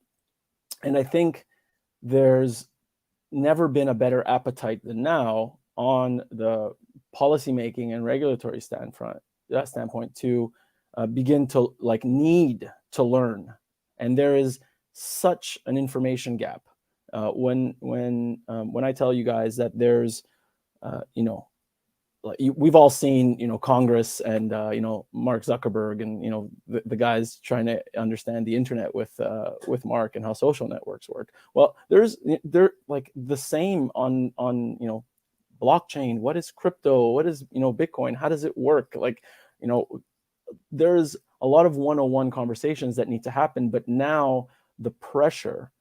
I think there's never been a better appetite than now on the policymaking and regulatory standpoint to begin to need to learn. And there is such an information gap. When I tell you guys that there's we've all seen, Congress and, Mark Zuckerberg and, the guys trying to understand the internet with Mark and how social networks work. Well, they're like the same on, blockchain. What is crypto? What is, Bitcoin? How does it work? Like, there's a lot of one-on-one conversations that need to happen, but now the pressure,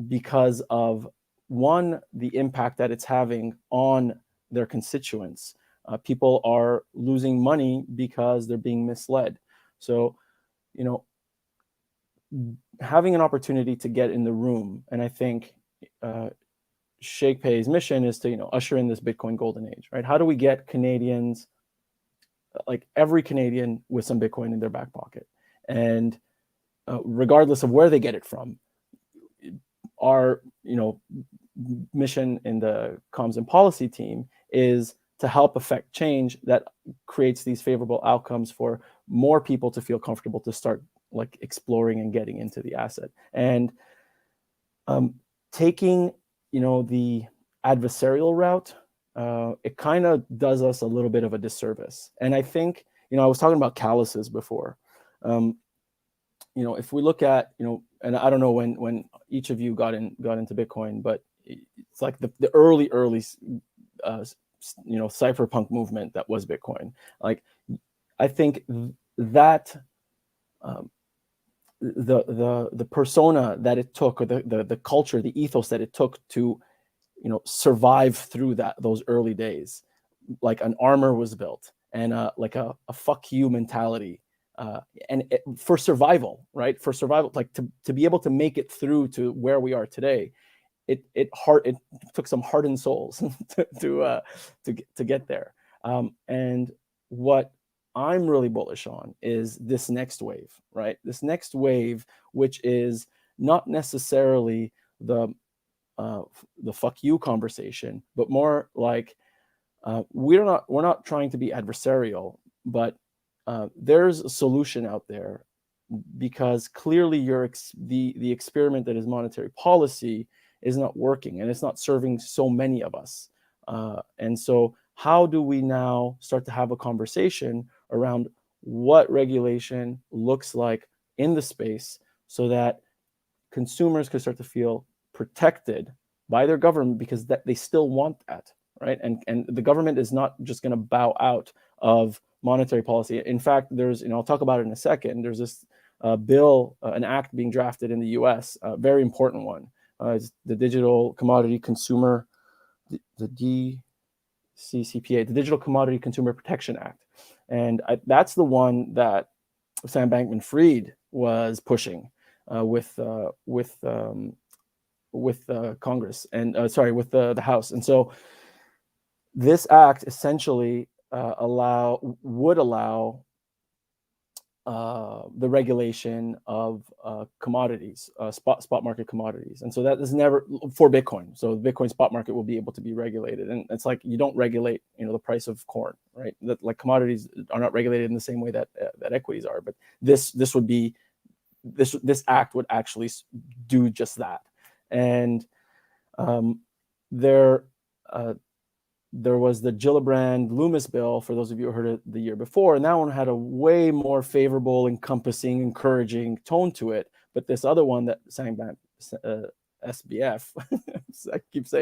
because of one, the impact that it's having on their constituents. People are losing money because they're being misled. So, having an opportunity to get in the room, and I think Shakepay's mission is to, usher in this Bitcoin golden age, right? How do we get Canadians, like every Canadian, with some Bitcoin in their back pocket? And regardless of where they get it from, our, mission in the comms and policy team is to help affect change that creates these favorable outcomes for more people to feel comfortable to start like exploring and getting into the asset. And taking, the adversarial route, it kind of does us a little bit of a disservice. And I think, I was talking about calluses before. If we look at, and I don't know when each of you got into Bitcoin, but it's like the early cypherpunk movement that was Bitcoin. Like, I think that the persona that it took, or the culture, the ethos that it took to, survive through those early days, like an armor was built, and like a fuck you mentality, for survival, right? For survival, like to be able to make it through to where we are today. It took some hardened souls to get there. And what I'm really bullish on is this next wave, right? This next wave, which is not necessarily the fuck you conversation, but more like we're not trying to be adversarial, but there's a solution out there, because clearly the experiment that is monetary policy is not working, and it's not serving so many of us. And so how do we now start to have a conversation around what regulation looks like in the space, so that consumers can start to feel protected by their government, because that they still want that, right? And the government is not just going to bow out of monetary policy. In fact, there's, I'll talk about it in a second. There's this bill, an act being drafted in the U.S., a very important one. It's the Digital Commodity Consumer, the DCCPA, the Digital Commodity Consumer Protection Act. And that's the one that Sam Bankman-Fried was pushing with Congress, and with the House. And so this act essentially would allow the regulation of commodities, spot market commodities. And so that is never for Bitcoin. So the Bitcoin spot market will be able to be regulated. And it's like, you don't regulate, the price of corn, right? That, like, commodities are not regulated in the same way that equities are. But this act would actually do just that. And there was the Hillebrand Loomis bill, for those of you who heard it the year before, and that one had a way more favorable, encompassing, encouraging tone to it. But this other one that sang SBF,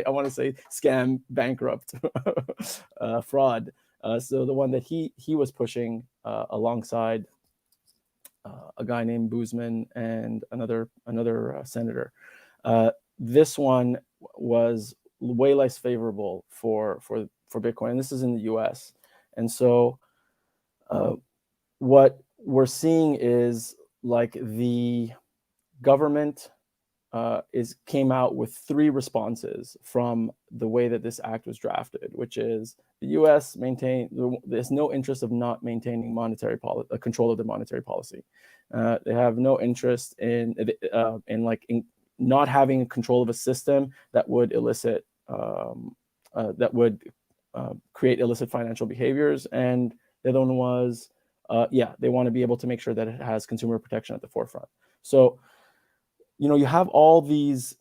I want to say scam, bankrupt, fraud. So the one that he was pushing alongside a guy named Boozman and another senator. This one was way less favorable for Bitcoin, and this is in the U.S. And so what we're seeing is, like, the government came out with 3 responses from the way that this act was drafted, which is the U.S. there's no interest of not maintaining monetary control of the monetary policy. They have no interest in not having control of a system that would elicit create illicit financial behaviors. And the other one was, they want to be able to make sure that it has consumer protection at the forefront. So, you have all these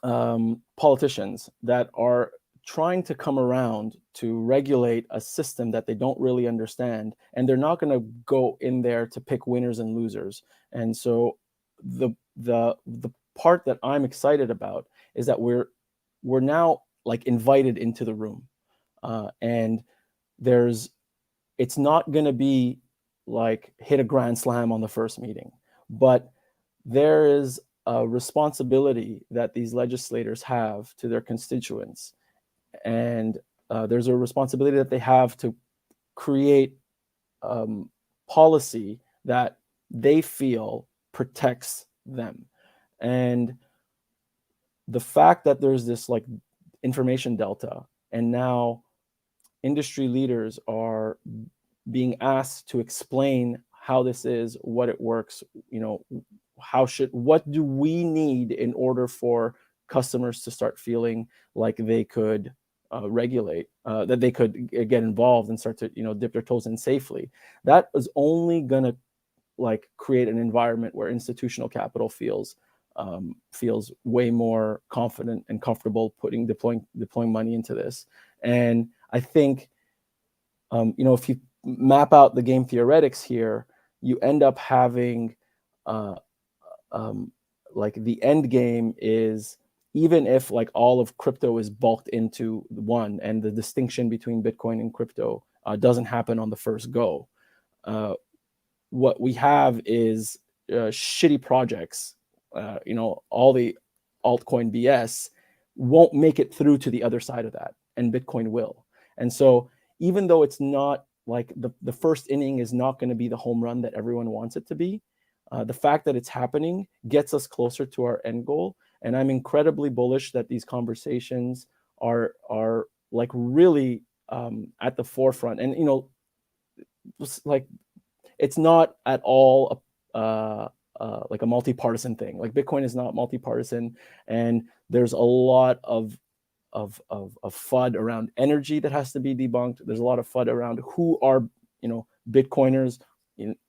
politicians that are trying to come around to regulate a system that they don't really understand, and they're not going to go in there to pick winners and losers. And so the part that I'm excited about is that we're now like invited into the room, and it's not going to be like hit a grand slam on the first meeting, but there is a responsibility that these legislators have to their constituents, and there's a responsibility that they have to create policy that they feel protects them. And the fact that there's this like information delta, and now industry leaders are being asked to explain how this is, what it works, what do we need in order for customers to start feeling like they could regulate, that they could get involved and start to dip their toes in safely. That is only going to like create an environment where institutional capital feels way more confident and comfortable deploying money into this. And I think if you map out the game theoretics here, you end up having like the end game is, even if like all of crypto is bulked into one, and the distinction between Bitcoin and crypto doesn't happen on the first go, what we have is shitty projects. All the altcoin BS won't make it through to the other side of that, and Bitcoin will. And so even though it's not like the first inning is not going to be the home run that everyone wants it to be, the fact that it's happening gets us closer to our end goal. And I'm incredibly bullish that these conversations are like really at the forefront. And like it's not at all like a multi-partisan thing. Like Bitcoin is not multi-partisan, and there's a lot of FUD around energy that has to be debunked. There's a lot of FUD around who are Bitcoiners.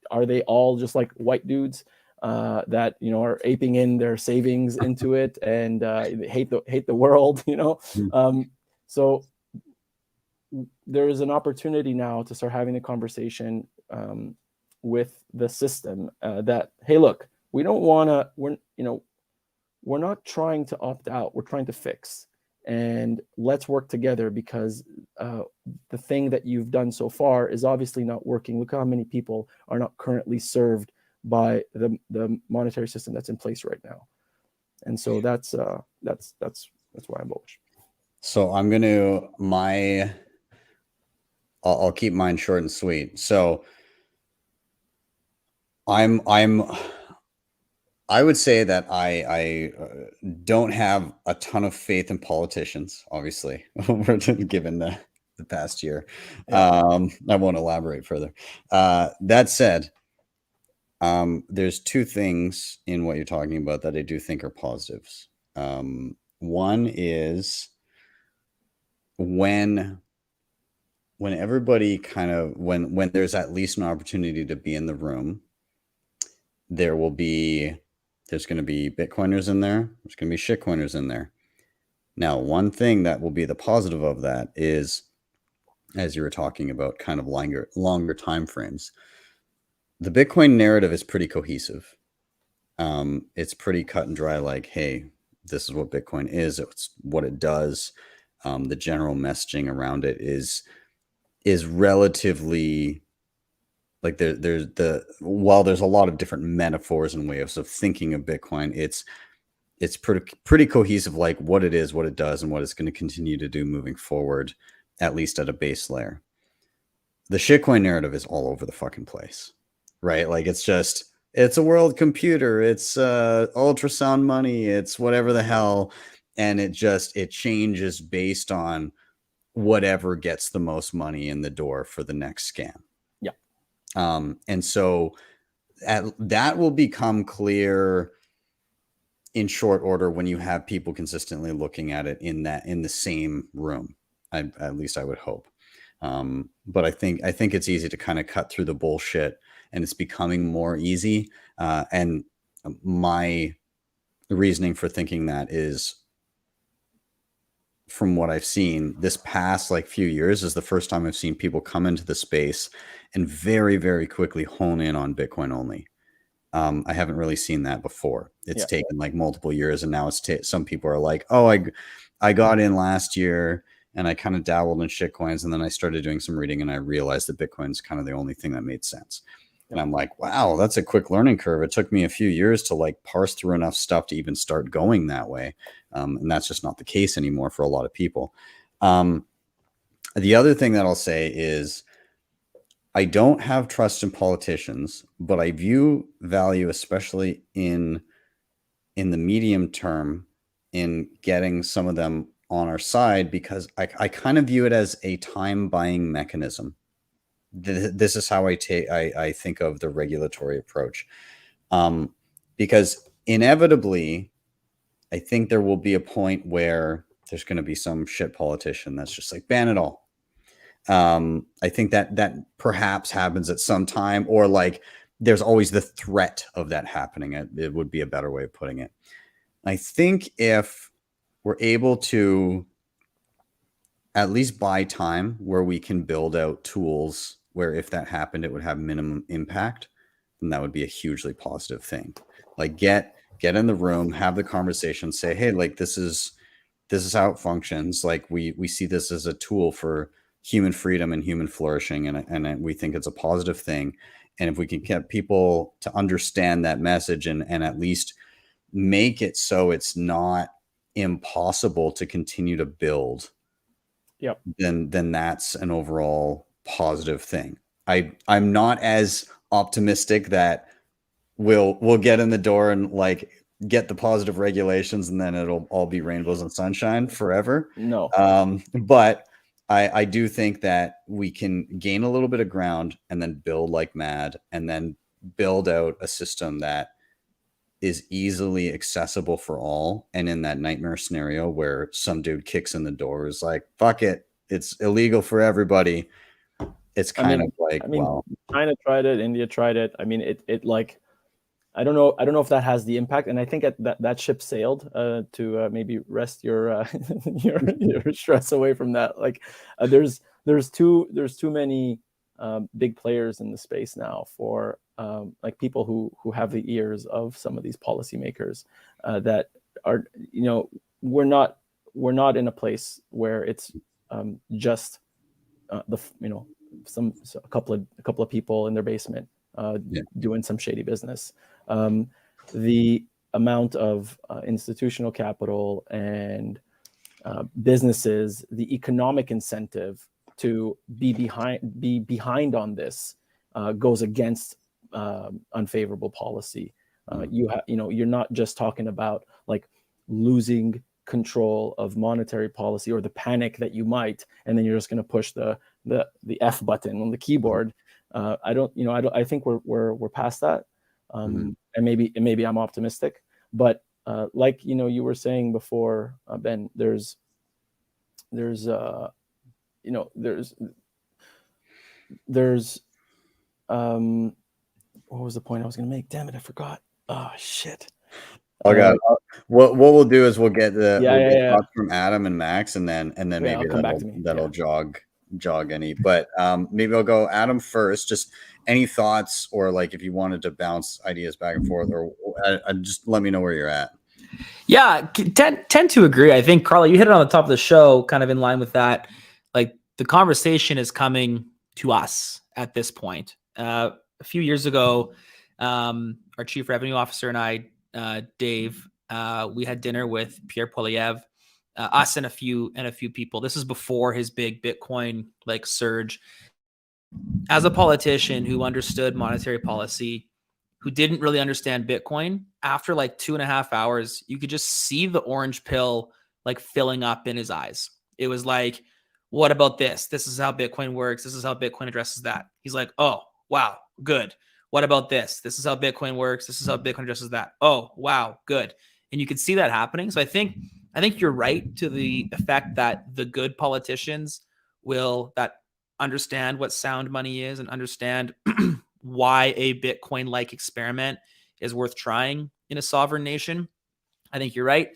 Are they all just like white dudes that are aping in their savings into it and hate the world? So there is an opportunity now to start having a conversation with the system that, hey, look, we don't want to. We're not trying to opt out. We're trying to fix. And let's work together, because the thing that you've done so far is obviously not working. Look how many people are not currently served by the monetary system that's in place right now. And so that's why I'm bullish. So I'm I'll keep mine short and sweet. So I would say that I don't have a ton of faith in politicians, obviously, given the past year. Yeah. I won't elaborate further. That said, there's two things in what you're talking about that I do think are positives. One is when everybody when there's at least an opportunity to be in the room, there's going to be Bitcoiners in there. There's going to be shitcoiners in there. Now, one thing that will be the positive of that is, as you were talking about, kind of longer time frames. The Bitcoin narrative is pretty cohesive. It's pretty cut and dry. Like, hey, this is what Bitcoin is. It's what it does. The general messaging around it is relatively. Like while there's a lot of different metaphors and ways of thinking of Bitcoin, it's pretty cohesive, like what it is, what it does, and what it's going to continue to do moving forward, at least at a base layer. The shitcoin narrative is all over the fucking place, right? Like it's a world computer, it's ultrasound money, it's whatever the hell, and it changes based on whatever gets the most money in the door for the next scam. And so that will become clear in short order when you have people consistently looking at it in the same room. At least I would hope. But I think it's easy to kind of cut through the bullshit, and it's becoming more easy. And my reasoning for thinking that is from what I've seen, this past like few years is the first time I've seen people come into the space and very, very quickly hone in on Bitcoin only. I haven't really seen that before. It's taken like multiple years, and now it's some people are like, oh, I got in last year and I kind of dabbled in shitcoins, and then I started doing some reading and I realized that Bitcoin's kind of the only thing that made sense. And I'm like, wow, that's a quick learning curve. It took me a few years to like parse through enough stuff to even start going that way. And that's just not the case anymore for a lot of people. The other thing that I'll say is I don't have trust in politicians, but I view value, especially in the medium term, in getting some of them on our side, because I kind of view it as a time buying mechanism. This is how I think of the regulatory approach, because inevitably, I think there will be a point where there's going to be some shit politician that's just like, ban it all. I think that perhaps happens at some time, or like there's always the threat of that happening. It would be a better way of putting it. I think if we're able to at least buy time where we can build out tools where if that happened, it would have minimum impact, then that would be a hugely positive thing. Like get in the room, have the conversation, say, hey, like this is how it functions. Like we see this as a tool for human freedom and human flourishing, and we think it's a positive thing. And if we can get people to understand that message and at least make it so it's not impossible to continue to build, then that's an overall positive thing. I'm not as optimistic that we'll get in the door and like get the positive regulations and then it'll all be rainbows and sunshine forever. No. But I do think that we can gain a little bit of ground and then build like mad, and then build out a system that is easily accessible for all. And in that nightmare scenario where some dude kicks in the door, is like, fuck it, it's illegal for everybody. It's kind of like, wow. China tried it, India tried it. I mean, it like, I don't know if that has the impact. And I think that ship sailed to maybe rest your your stress away from that. Like there's too many big players in the space now for like people who have the ears of some of these policymakers that are, we're not in a place where it's just a couple of people in their basement doing some shady business. The amount of institutional capital and businesses, the economic incentive to be behind on this goes against unfavorable policy. You're not just talking about like losing control of monetary policy or the panic that you might, and then you're just going to push the F button on the keyboard. I think we're past that. And maybe I'm optimistic, but like you were saying before, Ben, there's what was the point I was going to make? Damn it, I forgot. Oh shit. Oh god. What we'll do is we'll get thoughts from Adam and Max, and then maybe that'll jog any. But maybe I'll go Adam first. Just any thoughts, or like if you wanted to bounce ideas back and forth, or just let me know where you're at. Yeah, tend to agree. I think, Carlo, you hit it on the top of the show, kind of in line with that. Like the conversation is coming to us at this point. A few years ago, our chief revenue officer and I, Dave, we had dinner with Pierre Poilievre, us and a few people. This is before his big Bitcoin like surge. As a politician who understood monetary policy, who didn't really understand Bitcoin, after like 2.5 hours, you could just see the orange pill like filling up in his eyes. It was like, what about this? This is how Bitcoin works. This is how Bitcoin addresses that. He's like, oh, wow, good. What about this? This is how Bitcoin works. This is how Bitcoin addresses that. Oh, wow, good. And you could see that happening. So I think you're right to the effect that the good politicians that understand what sound money is and understand why a Bitcoin-like experiment is worth trying in a sovereign nation. I think you're right.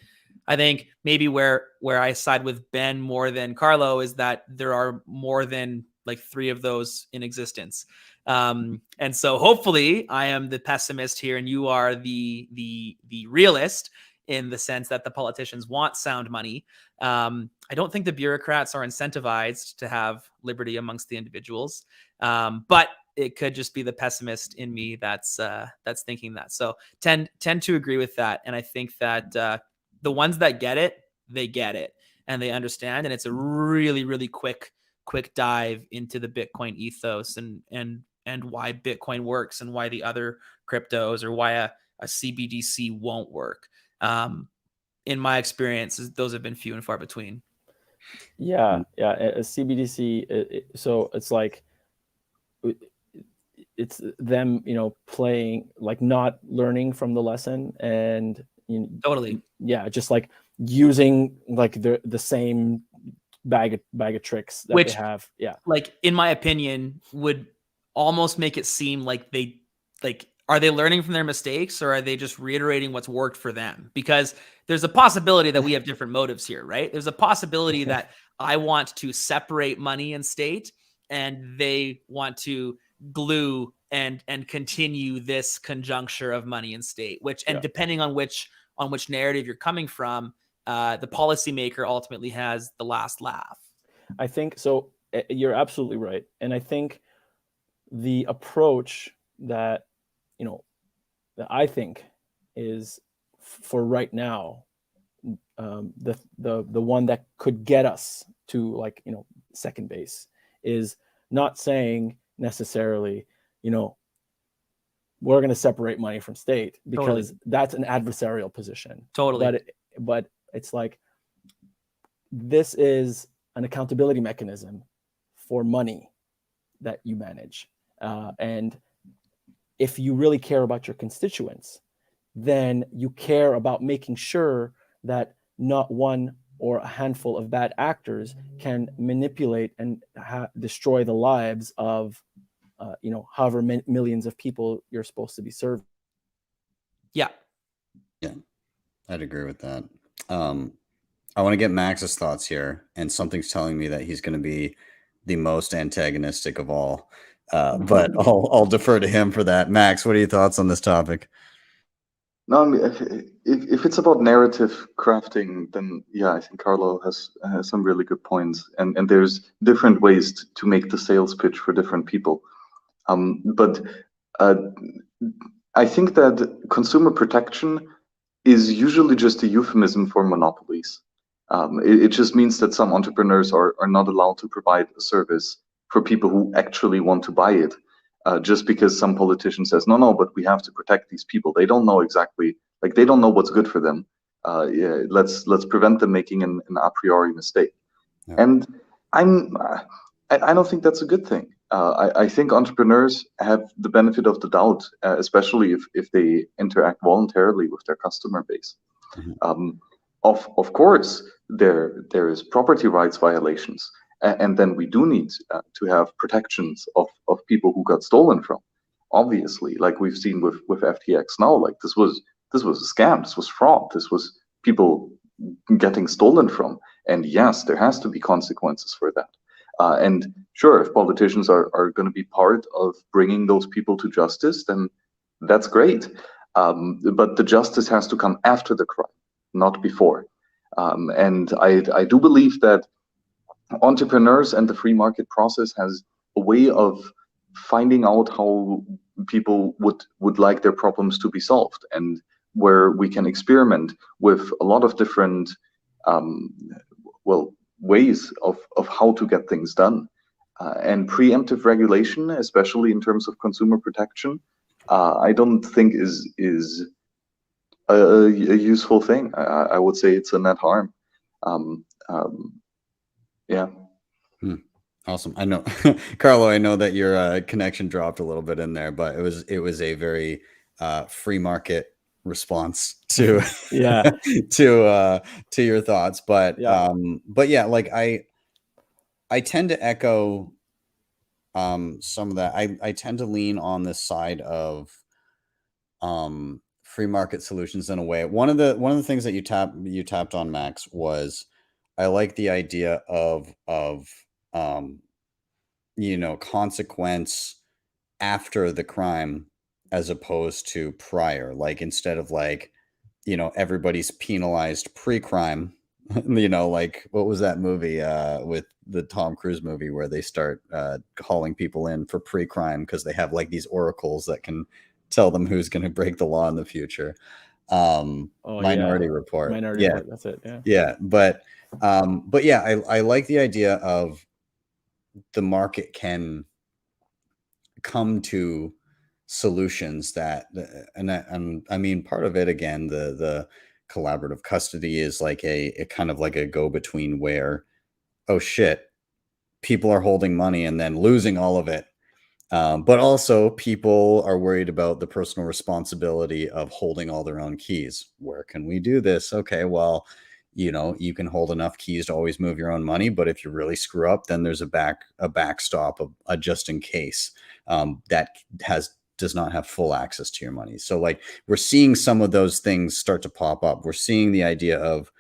I think maybe where I side with Ben more than Carlo is that there are more than like 3 of those in existence. And so hopefully I am the pessimist here and you are the realist in the sense that the politicians want sound money. I don't think the bureaucrats are incentivized to have liberty amongst the individuals. But it could just be the pessimist in me that's thinking that. So tend to agree with that. And I think that the ones that get it, they get it and they understand. And it's a really, really quick dive into the Bitcoin ethos and why Bitcoin works and why the other cryptos or why a CBDC won't work. In my experience, those have been few and far between. Yeah. A CBDC. So it's like, it's them, playing, like not learning from the lesson and totally. Yeah. Just like using like the same bag of tricks that they have. Yeah. Like in my opinion would almost make it seem like are they learning from their mistakes or are they just reiterating what's worked for them? Because there's a possibility that we have different motives here, right? There's a possibility that I want to separate money and state and they want to glue and continue this conjuncture of money and state, and depending on which narrative you're coming from, the policymaker ultimately has the last laugh. I think so. You're absolutely right. And I think the approach that, that I think is for right now, the one that could get us to like, second base is not saying necessarily, we're going to separate money from state because that's an adversarial position. Totally. But it's like, this is an accountability mechanism for money that you manage. And if you really care about your constituents, then you care about making sure that not one or a handful of bad actors can manipulate and destroy the lives of, however millions of people you're supposed to be serving. Yeah. Yeah, I'd agree with that. I want to get Max's thoughts here, and something's telling me that he's going to be the most antagonistic of all. But I'll defer to him for that. Max, what are your thoughts on this topic? No, I mean, if it's about narrative crafting, then yeah, I think Carlo has some really good points, and there's different ways to make the sales pitch for different people. But I think that consumer protection is usually just a euphemism for monopolies. It just means that some entrepreneurs are not allowed to provide a service for people who actually want to buy it. Just because some politician says, no, but we have to protect these people. They don't know exactly, like they don't know what's good for them. Yeah, let's prevent them making an a priori mistake. Yeah. And I don't think that's a good thing. I think entrepreneurs have the benefit of the doubt, especially if they interact voluntarily with their customer base. Mm-hmm. Of course, there is property rights violations. And then we do need to have protections of people who got stolen from. Obviously, like we've seen with FTX now, like this was a scam, this was fraud, this was people getting stolen from. And yes, there has to be consequences for that. And sure, if politicians are going to be part of bringing those people to justice, then that's great. But the justice has to come after the crime, not before. And I do believe that entrepreneurs and the free market process has a way of finding out how people would like their problems to be solved, and where we can experiment with a lot of different ways of how to get things done. And preemptive regulation, especially in terms of consumer protection, I don't think is a useful thing. I would say it's a net harm. Yeah. Awesome. I know, Carlo, I know that your connection dropped a little bit in there, but it was a very free market response to to your thoughts. But yeah, like I tend to echo some of that. I tend to lean on the side of free market solutions in a way. One of the things that you tapped on, Max, was I like the idea of consequence after the crime as opposed to prior. Like, instead of like, everybody's penalized pre-crime. Like, what was that movie with the Tom Cruise movie where they start calling people in for pre-crime because they have like these oracles that can tell them who's going to break the law in the future. Minority Report. Minority Report, that's it. Yeah. But yeah, I like the idea of the market can come to solutions that, and I mean, part of it, again, the collaborative custody is like a kind of like a go-between where, oh shit, people are holding money and then losing all of it. But also people are worried about the personal responsibility of holding all their own keys. Where can we do this? Okay, well, you can hold enough keys to always move your own money, but if you really screw up, then there's a backstop of a just in case that does not have full access to your money. So like, we're seeing some of those things start to pop up. We're seeing the idea of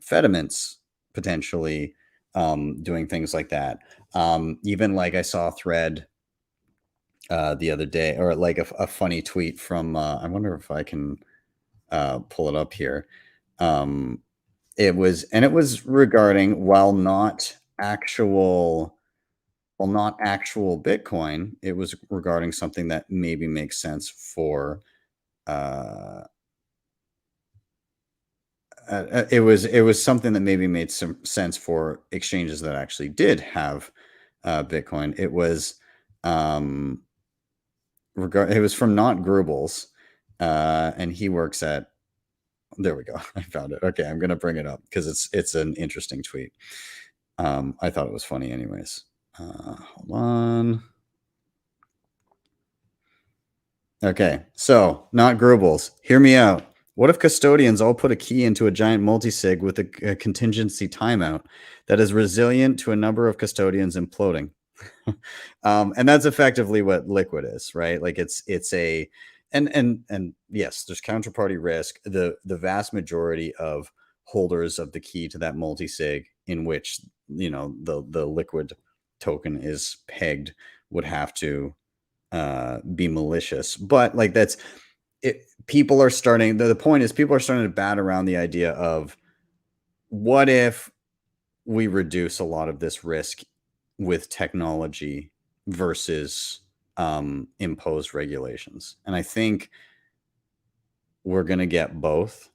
Fediments potentially doing things like that. Even like, I saw a thread the other day, or like a funny tweet from I wonder if I can pull it up here. It was regarding, while not actual Bitcoin, it was regarding something that maybe makes sense for it was something that maybe made some sense for exchanges that actually did have Bitcoin. It was it was from Not Grubbles, and he works at, there we go. I found it. Okay, I'm gonna bring it up because it's an interesting tweet. I thought it was funny anyways. Hold on. Okay, so Not Grubbles, hear me out. What if custodians all put a key into a giant multisig with a contingency timeout that is resilient to a number of custodians imploding? And that's effectively what Liquid is, right? Like, it's a, and yes, there's counterparty risk. The vast majority of holders of the key to that multisig, in which the Liquid token is pegged, would have to be malicious. But like, that's it. People are starting, the point is, people are starting to bat around the idea of, what if we reduce a lot of this risk with technology versus imposed regulations? And I think we're going to get both.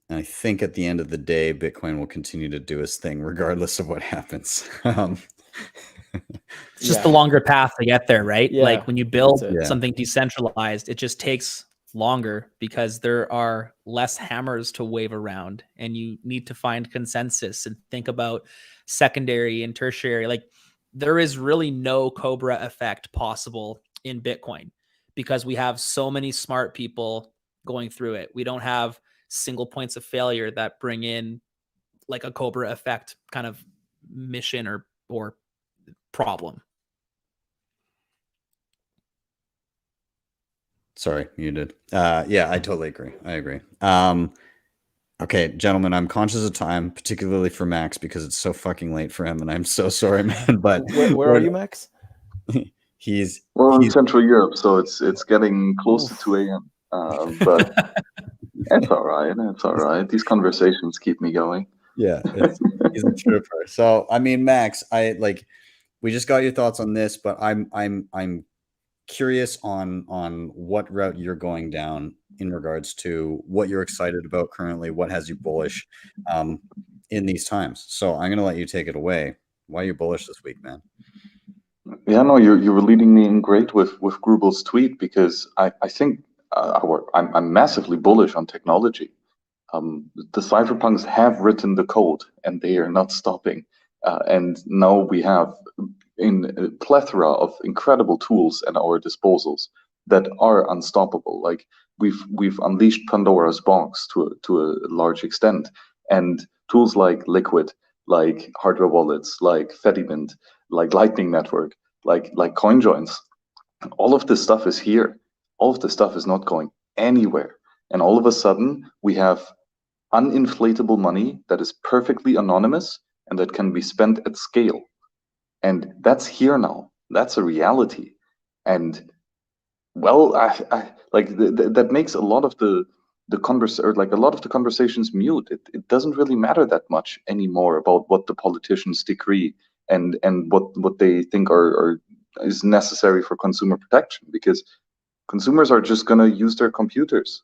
And I think at the end of the day, Bitcoin will continue to do its thing regardless of what happens. It's just the longer path to get there, right? Yeah, like, when you build that's it. something decentralized, it just takes longer because there are less hammers to wave around, and you need to find consensus and think about secondary and tertiary. Like, there is really no Cobra effect possible in Bitcoin because we have so many smart people going through it. We don't have single points of failure that bring in like a Cobra effect kind of mission or problem. Sorry, muted. Yeah, I totally agree. I agree. Okay, gentlemen, I'm conscious of time, particularly for Max, because it's so fucking late for him, and I'm so sorry, man. But where are you, Max? He's in Central Europe, so it's getting close to 2 a.m. But it's all right. It's all right. These conversations keep me going. Yeah, he's a trooper. So, I mean, Max, we just got your thoughts on this, but I'm curious on what route you're going down in regards to what you're excited about currently, what has you bullish in these times. So I'm going to let you take it away. Why are you bullish this week, man? Yeah, no, you were leading me in great with Grubel's tweet, because I think I'm massively bullish on technology. The cypherpunks have written the code, and they are not stopping. And now we have a plethora of incredible tools at our disposals that are unstoppable. Like, we've unleashed Pandora's box to a large extent, and tools like Liquid, like hardware wallets, like Fedimint, like Lightning Network, like CoinJoins, all of this stuff is here. All of this stuff is not going anywhere. And all of a sudden, we have uninflatable money that is perfectly anonymous and that can be spent at scale. And that's here now. That's a reality. And well, that makes a lot of the conversations mute. It doesn't really matter that much anymore about what the politicians decree and what they think is necessary for consumer protection, because consumers are just going to use their computers.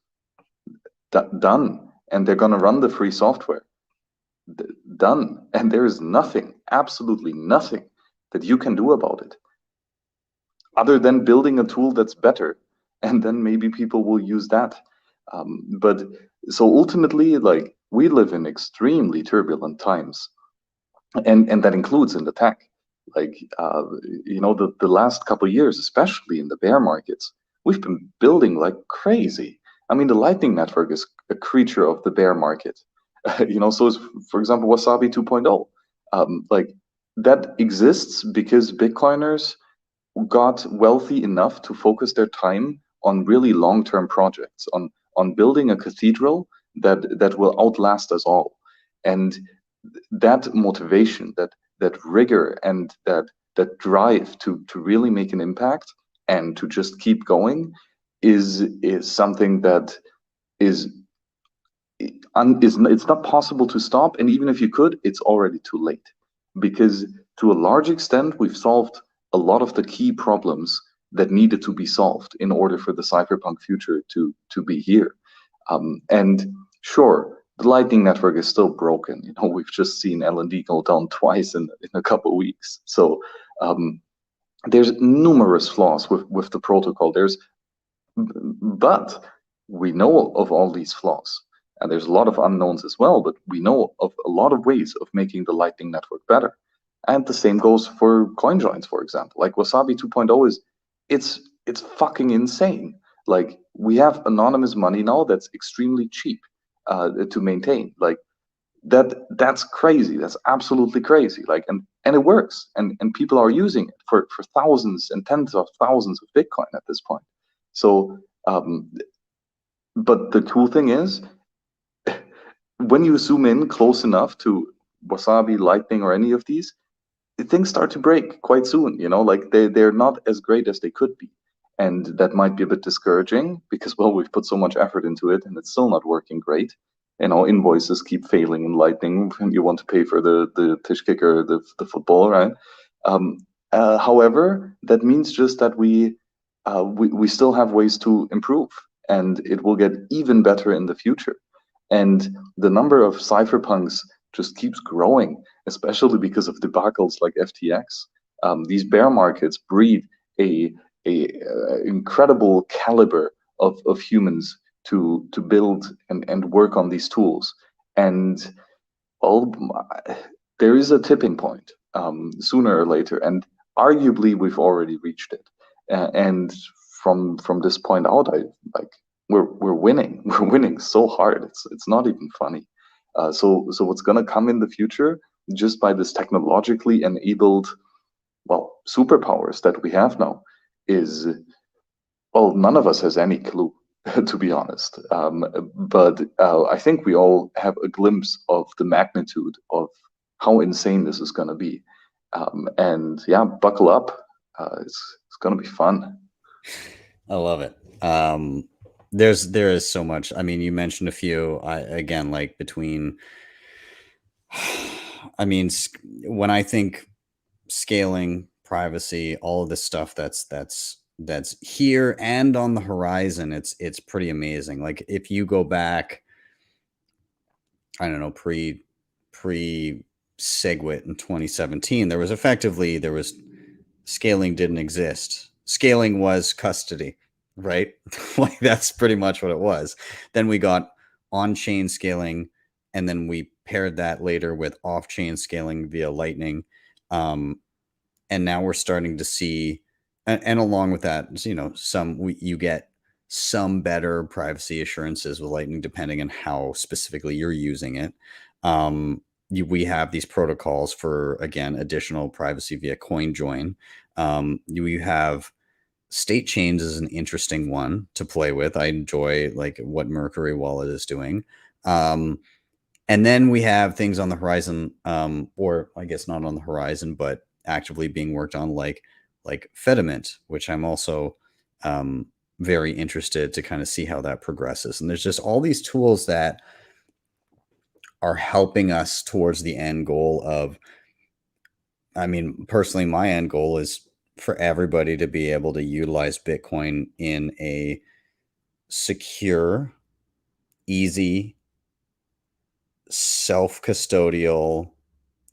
Done. And they're going to run the free software. Done. And there is nothing, absolutely nothing that you can do about it, other than building a tool that's better, and then maybe people will use that. But so ultimately, like, we live in extremely turbulent times, and that includes in the tech. Like, the last couple of years, especially in the bear markets, we've been building like crazy. I mean, the Lightning Network is a creature of the bear market. So is, for example, Wasabi 2.0. Like, that exists because Bitcoiners got wealthy enough to focus their time on really long-term projects, on building a cathedral that will outlast us all. And that motivation, that rigor, and that drive to really make an impact and to just keep going is something that is it's not possible to stop. And even if you could, it's already too late, because to a large extent we've solved a lot of the key problems that needed to be solved in order for the cypherpunk future to be here. And sure, the Lightning Network is still broken. We've just seen LND go down twice in a couple of weeks. So there's numerous flaws with the protocol. But we know of all these flaws. And there's a lot of unknowns as well, but we know of a lot of ways of making the Lightning Network better. And the same goes for CoinJoins, for example. Like, Wasabi 2.0 it's fucking insane. Like, we have anonymous money now that's extremely cheap to maintain. Like, that's crazy. That's absolutely crazy. Like, and it works, and people are using it for thousands and tens of thousands of Bitcoin at this point. So, but the cool thing is, when you zoom in close enough to Wasabi, Lightning, or any of these, things start to break quite soon. Like, they're not as great as they could be. And that might be a bit discouraging because, well, we've put so much effort into it and it's still not working great. Invoices keep failing in Lightning when you want to pay for the tish kicker, the football, right? However, that means just that we still have ways to improve, and it will get even better in the future. And the number of cypherpunks just keeps growing, especially because of debacles like FTX. These bear markets breed a incredible caliber of humans to build and work on these tools. And there is a tipping point sooner or later, and arguably we've already reached it. And from this point out, we're winning. We're winning so hard. It's not even funny. So what's going to come in the future, just by this technologically enabled, well, superpowers that we have now, is, well, none of us has any clue, to be honest. But I think we all have a glimpse of the magnitude of how insane this is going to be. And yeah, buckle up. It's going to be fun. I love it. There is so much. I mean, you mentioned a few. Again, like, between, I mean, when I think scaling, privacy, all of this stuff that's here and on the horizon, it's pretty amazing. Like, if you go back, I don't know, pre SegWit in 2017, there was scaling didn't exist. Scaling was custody, right? Like, that's pretty much what it was. Then we got on-chain scaling, and then we paired that later with off-chain scaling via Lightning. And now we're starting to see, and along with that, you get some better privacy assurances with Lightning, depending on how specifically you're using it. We have these protocols for, again, additional privacy via CoinJoin. We have state chains is an interesting one to play with. I enjoy like what Mercury Wallet is doing. And then we have things on the horizon, or I guess not on the horizon, but actively being worked on, like Fediment, which I'm also very interested to kind of see how that progresses. And there's just all these tools that are helping us towards the end goal of, I mean, personally, my end goal is for everybody to be able to utilize Bitcoin in a secure, easy, self-custodial,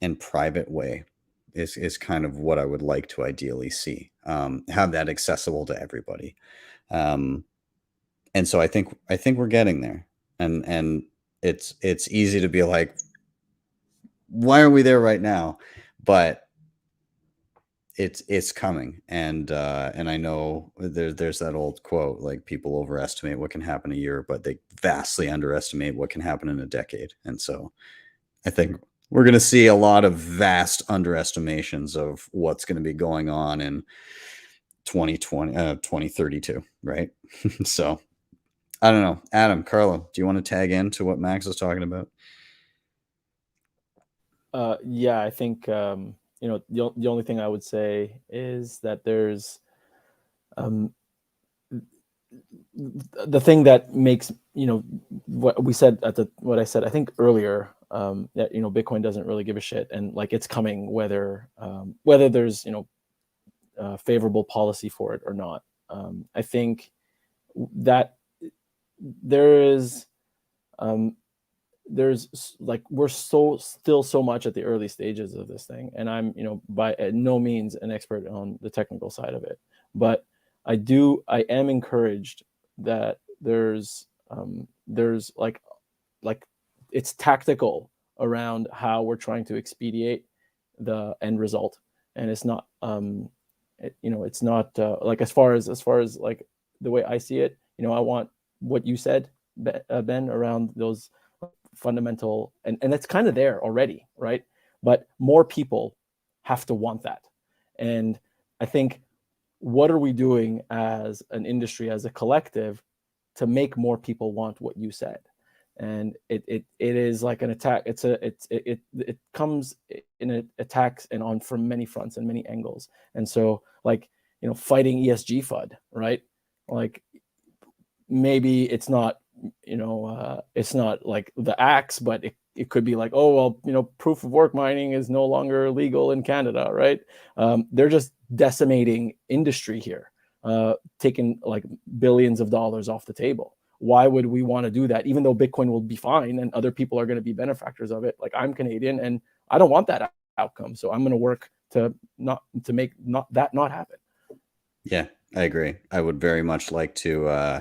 and private way is kind of what I would like to ideally see. Have that accessible to everybody. And so I think we're getting there. And it's easy to be like, why aren't we there right now? But it's coming. And I know there's that old quote, like, people overestimate what can happen in a year, but they vastly underestimate what can happen in a decade. And so I think we're going to see a lot of vast underestimations of what's going to be going on in 2032, right? So I don't know. Adam, Carlo, do you want to tag into what Max is talking about? Yeah, I think you know, the only thing I would say is that there's the thing that makes, you know, what we said what I said I think earlier, that, you know, Bitcoin doesn't really give a shit, and like it's coming whether there's, you know, favorable policy for it or not. I think that there's like, we're still so much at the early stages of this thing, and I'm, you know, by no means an expert on the technical side of it, but I am encouraged that there's like it's tactical around how we're trying to expedite the end result, and it's not you know, it's not like, as far as like the way I see it, you know, I want what you said, Ben, around those fundamental, and that's kind of there already, right? But more people have to want that. And I think, what are we doing as an industry, as a collective, to make more people want what you said? And it is like an attack. It comes in attacks and on from many fronts and many angles. And so, like, you know, fighting ESG FUD, right? Like, maybe it's not, you know, it's not like the axe, but it could be like, oh, well, you know, proof of work mining is no longer legal in Canada, right? They're just decimating industry here, taking like billions of dollars off the table. Why would we want to do that? Even though Bitcoin will be fine and other people are going to be benefactors of it. Like, I'm Canadian and I don't want that outcome, so I'm going to work to make that not happen. Yeah, I agree. I would very much like to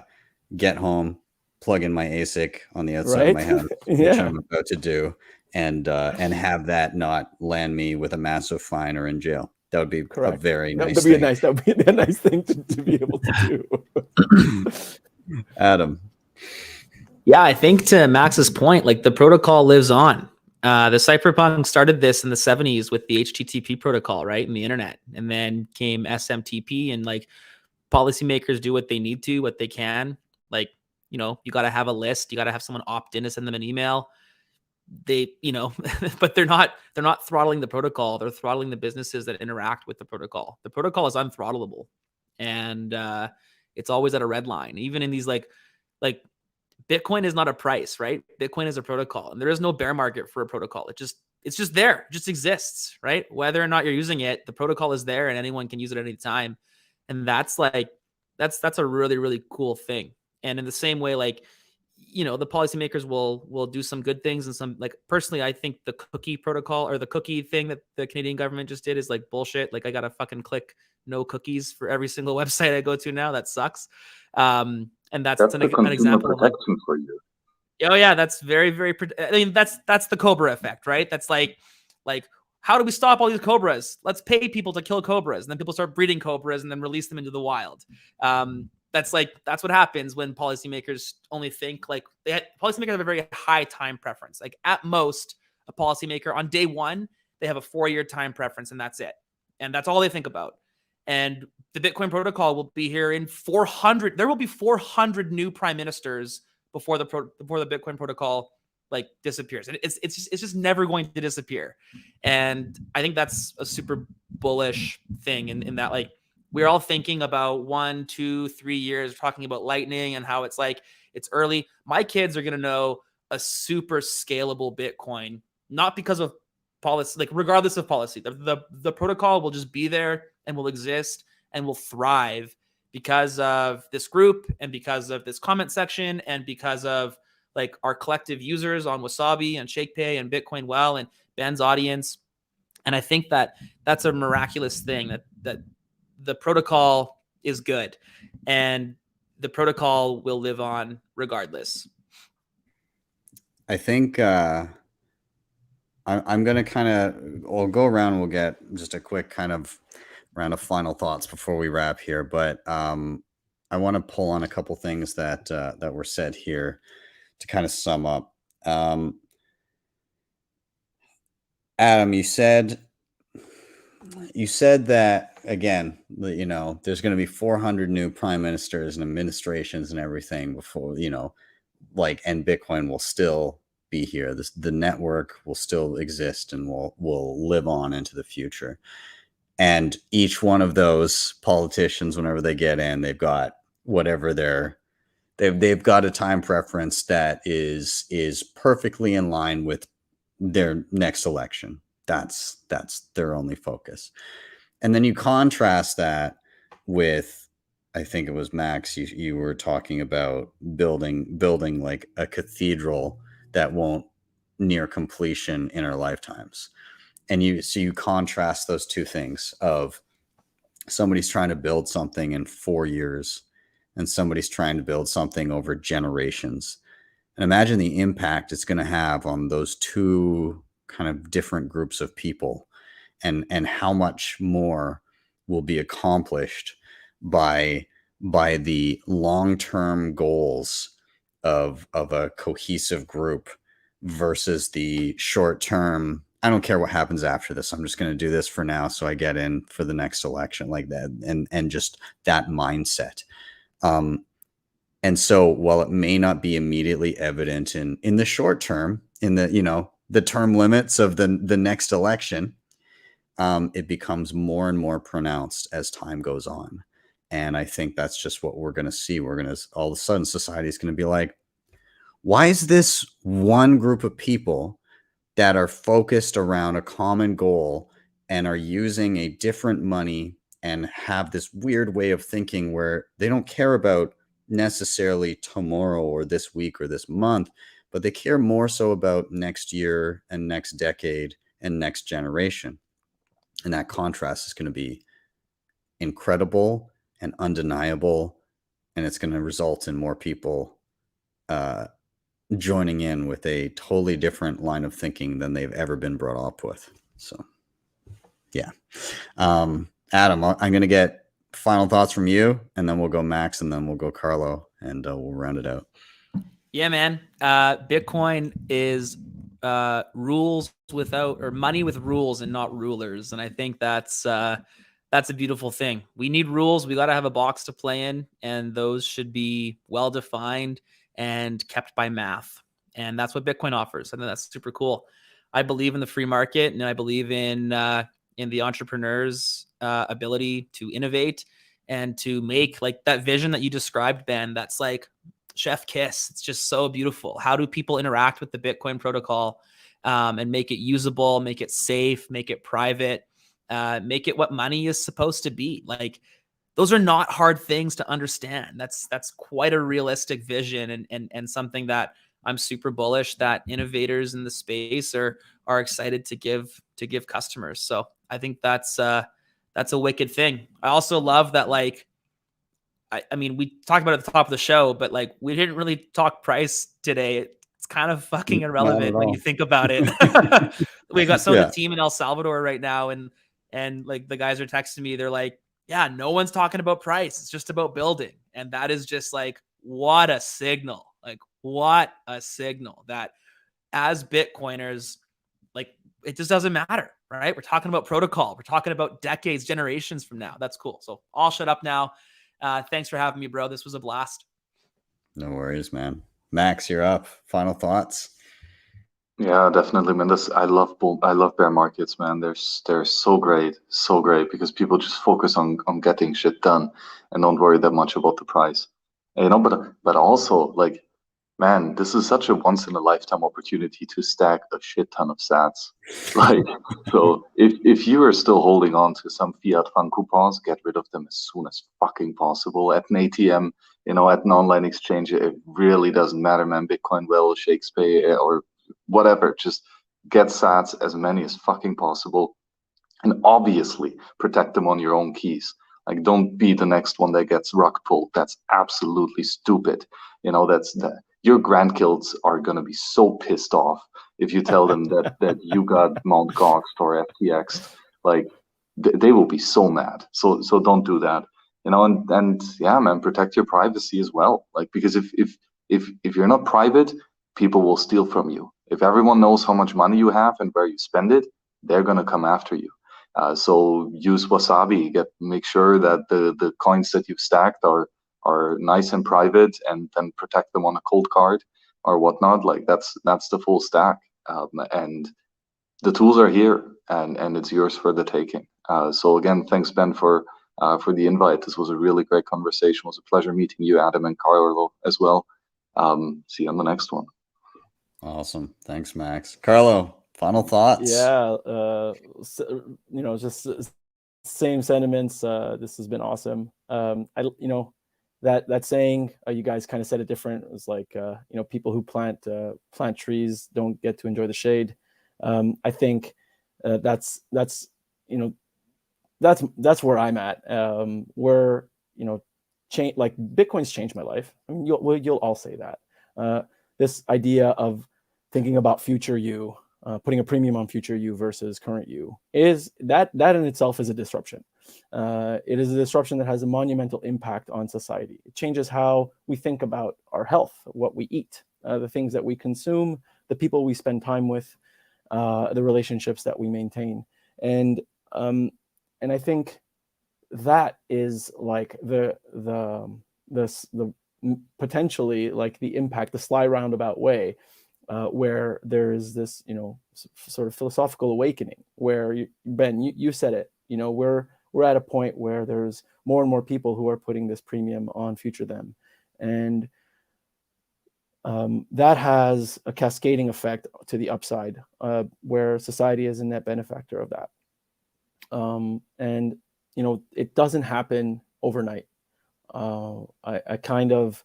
get home, plug in my ASIC on the outside of my house, Yeah. which I'm about to do, and have that not land me with a massive fine or in jail. That would be Correct. a very That nice would thing. be a nice thing to be able to do. Adam. Yeah, I think to Max's point, like, the protocol lives on. The cypherpunk started this in the 70s with the HTTP protocol, right, and the internet, and then came SMTP, and like, policymakers do what they need to, what they can. Like, you know, you got to have a list, you got to have someone opt in to send them an email. They, you know, but they're not throttling the protocol. They're throttling the businesses that interact with the protocol. The protocol is unthrottleable, and it's always at a red line. Even in these like Bitcoin is not a price, right? Bitcoin is a protocol, and there is no bear market for a protocol. It's just there, it just exists, right? Whether or not you're using it, the protocol is there, and anyone can use it at any time. And that's like, that's a really, really cool thing. And in the same way, like, you know, the policymakers will do some good things, and some, like, personally, I think the cookie protocol, or the cookie thing that the Canadian government just did, is like bullshit. Like, I got to fucking click no cookies for every single website I go to now. That sucks. And that's an example of, like, for you. Oh yeah, that's very, very. I mean, that's the Cobra effect, right? That's like, how do we stop all these cobras? Let's pay people to kill cobras, and then people start breeding cobras and then release them into the wild. That's what happens when policymakers only think like policymakers have a very high time preference. Like, at most, a policymaker on day one, they have a 4-year time preference, and that's it. And that's all they think about. And the Bitcoin protocol will be here in 400. There will be 400 new prime ministers before the Bitcoin protocol like disappears. And it's just never going to disappear. And I think that's a super bullish thing in that, like, we're all thinking about 1, 2, 3 years, talking about Lightning and how it's like, it's early. My kids are going to know a super scalable Bitcoin, not because of policy, like regardless of policy, the protocol will just be there and will exist and will thrive because of this group and because of this comment section and because of like our collective users on Wasabi and Shakepay and Bitcoin Well and Ben's audience. And I think that that's a miraculous thing, that the protocol is good and the protocol will live on regardless. I think I'm going to kind of, we'll go around and we'll get just a quick kind of round of final thoughts before we wrap here. But I want to pull on a couple things that that were said here to kind of sum up. Adam, you said that, again, you know, there's going to be 400 new prime ministers and administrations and everything before, you know, like, and Bitcoin will still be here. The network will still exist and will live on into the future. And each one of those politicians, whenever they get in, they've got whatever they've got a time preference that is perfectly in line with their next election. That's their only focus. And then you contrast that with, I think it was Max, you were talking about building like a cathedral that won't near completion in our lifetimes. And you contrast those two things of somebody's trying to build something in 4 years and somebody's trying to build something over generations. And imagine the impact it's going to have on those two kind of different groups of people, and how much more will be accomplished by the long-term goals of a cohesive group versus the short-term, I don't care what happens after this, I'm just going to do this for now so I get in for the next election, like that, and just that mindset. And so while it may not be immediately evident in the short term, in the, you know, the term limits of the next election, it becomes more and more pronounced as time goes on. And I think that's just what we're going to see. We're going to, all of a sudden, society is going to be like, why is this one group of people that are focused around a common goal and are using a different money and have this weird way of thinking where they don't care about necessarily tomorrow or this week or this month, but they care more so about next year and next decade and next generation. And that contrast is going to be incredible and undeniable, and it's going to result in more people joining in with a totally different line of thinking than they've ever been brought up with. So yeah. Adam, I'm going to get final thoughts from you, and then we'll go Max, and then we'll go Carlo, and we'll round it out. Yeah, man. Bitcoin is rules without, or money with rules and not rulers. And I think that's a beautiful thing. We need rules. We got to have a box to play in, and those should be well-defined and kept by math. And that's what Bitcoin offers. I think that's super cool. I believe in the free market, and I believe in the entrepreneur's ability to innovate and to make, like, that vision that you described, Ben, that's like chef kiss. It's just so beautiful. How do people interact with the Bitcoin protocol and make it usable, make it safe, make it private, make it what money is supposed to be? Like, those are not hard things to understand. That's quite a realistic vision, and something that I'm super bullish that innovators in the space are excited to give customers. So I think that's a wicked thing. I also love that, like, I mean, we talked about it at the top of the show, but like, we didn't really talk price today. It's kind of fucking irrelevant when you think about it. We got some of the team in El Salvador right now, and like, the guys are texting me. They're like, yeah, no one's talking about price. It's just about building. And that is just like, what a signal. Like, what a signal that as Bitcoiners, like, it just doesn't matter. right? We're talking about protocol. We're talking about decades, generations from now. That's cool. So I'll shut up now. Thanks for having me, bro. This was a blast. No worries, man. Max, you're up. Final thoughts? Yeah, definitely, man. I love bear markets, man. They're so great, because people just focus on getting shit done and don't worry that much about the price. And, but also, like, man, this is such a once in a lifetime opportunity to stack a shit ton of sats. Like, so if you are still holding on to some fiat fund coupons, get rid of them as soon as fucking possible at an ATM, at an online exchange. It really doesn't matter, man. Bitcoin, Shakepay, or whatever. Just get sats, as many as fucking possible, and obviously protect them on your own keys. Like, don't be the next one that gets rug pulled. That's absolutely stupid. Your grandkids are gonna be so pissed off if you tell them that you got Mt. Gox or FTX. Like, they will be so mad. So don't do that. And yeah, man, protect your privacy as well. Like, because if you're not private, people will steal from you. If everyone knows how much money you have and where you spend it, they're gonna come after you. So use Wasabi. Make sure that the coins that you've stacked are nice and private, and then protect them on a cold card or whatnot. Like, that's the full stack. And the tools are here, and it's yours for the taking. So again, thanks, Ben, for the invite. This was a really great conversation. It was a pleasure meeting you, Adam, and Carlo as well. See you on the next one. Awesome. Thanks, Max. Carlo, final thoughts? Yeah, just same sentiments. This has been awesome. That saying, you guys kind of said it different. It was like, people who plant trees don't get to enjoy the shade. I think that's where I'm at. Where change, like, Bitcoin's changed my life. I mean, you'll all say that. This idea of thinking about future you, putting a premium on future you versus current you, is that in itself is a disruption. It is a disruption that has a monumental impact on society. It changes how we think about our health, what we eat, the things that we consume, the people we spend time with, the relationships that we maintain. And I think that is like the potentially, like, the impact, the sly roundabout way, where there is this, sort of philosophical awakening, where Ben, you said it, we're at a point where there's more and more people who are putting this premium on future them. And that has a cascading effect to the upside, where society is a net benefactor of that. And, it doesn't happen overnight. I kind of,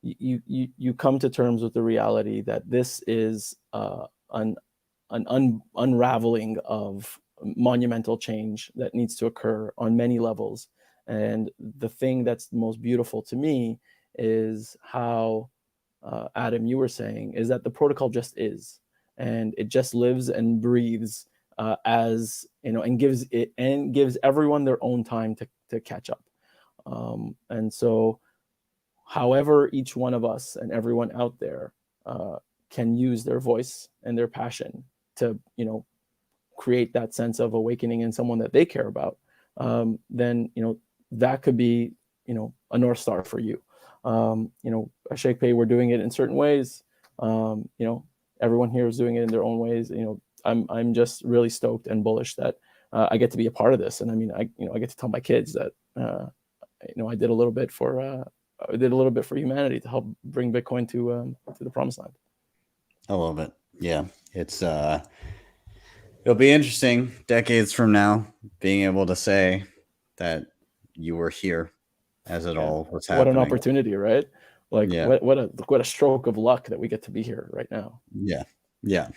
you come to terms with the reality that this is an unraveling of monumental change that needs to occur on many levels. And the thing that's most beautiful to me is how, Adam, you were saying, is that the protocol just is, and it just lives and breathes, as and gives everyone their own time to catch up. And so, however each one of us and everyone out there can use their voice and their passion to create that sense of awakening in someone that they care about, then that could be a North Star for you. At Shakepay, we're doing it in certain ways. Everyone here is doing it in their own ways. I'm just really stoked and bullish that I get to be a part of this. And I mean, I get to tell my kids that I did a little bit for humanity to help bring Bitcoin to the promised land. I love it. Yeah, it's it'll be interesting decades from now being able to say that you were here as it all was happening. What an opportunity, right? Like, yeah. What a stroke of luck that we get to be here right now. Yeah. Yeah.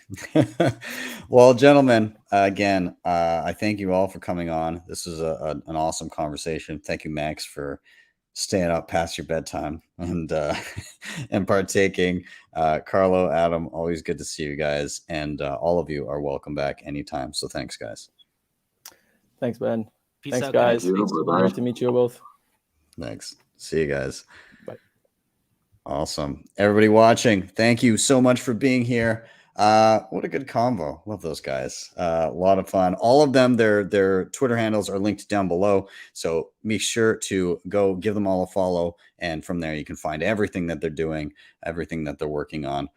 Well, gentlemen, again, I thank you all for coming on. This is an awesome conversation. Thank you, Max, for staying up past your bedtime and partaking. Carlo, Adam, always good to see you guys. And all of you are welcome back anytime. So thanks, guys. Thanks, Ben. Peace thanks, out, guys. Bye. Great to meet you both. Thanks. See you guys. Bye. Awesome. Everybody watching, thank you so much for being here. What a good combo. Love those guys. A lot of fun. All of them, their Twitter handles are linked down below. So make sure to go give them all a follow. And from there, you can find everything that they're doing, everything that they're working on.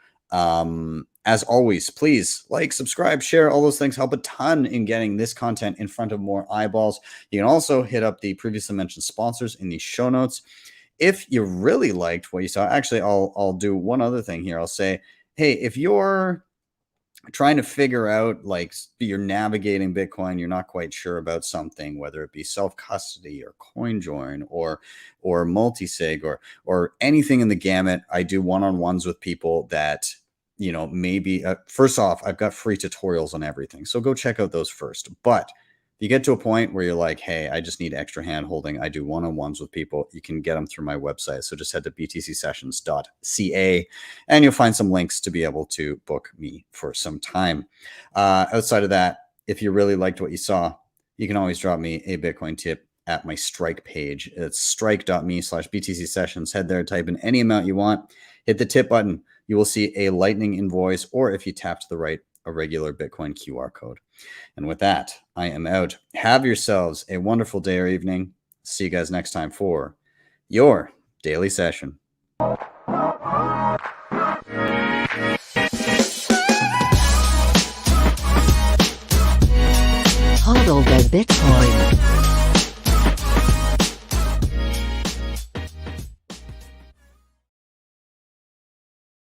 As always, please like, subscribe, share, all those things help a ton in getting this content in front of more eyeballs. You can also hit up the previously mentioned sponsors in the show notes. If you really liked what you saw, actually, I'll do one other thing here. I'll say, hey, if you're trying to figure out, like, you're navigating Bitcoin, you're not quite sure about something, whether it be self-custody or CoinJoin or multisig or anything in the gamut, I do one-on-ones with people that, you know, maybe first off, I've got free tutorials on everything, so go check out those first. But if you get to a point where you're like, hey, I just need extra hand holding, I do one-on-ones with people, you can get them through my website. So just head to btcsessions.ca and you'll find some links to be able to book me for some time. Outside of that, if you really liked what you saw, you can always drop me a Bitcoin tip at my Strike page. It's strike.me/btcsessions. Head there, type in any amount you want, hit the tip button. You will see a Lightning invoice, or if you tap to the right, a regular Bitcoin QR code. And with that, I am out. Have yourselves a wonderful day or evening. See you guys next time for your daily session. Hodl the Bitcoin.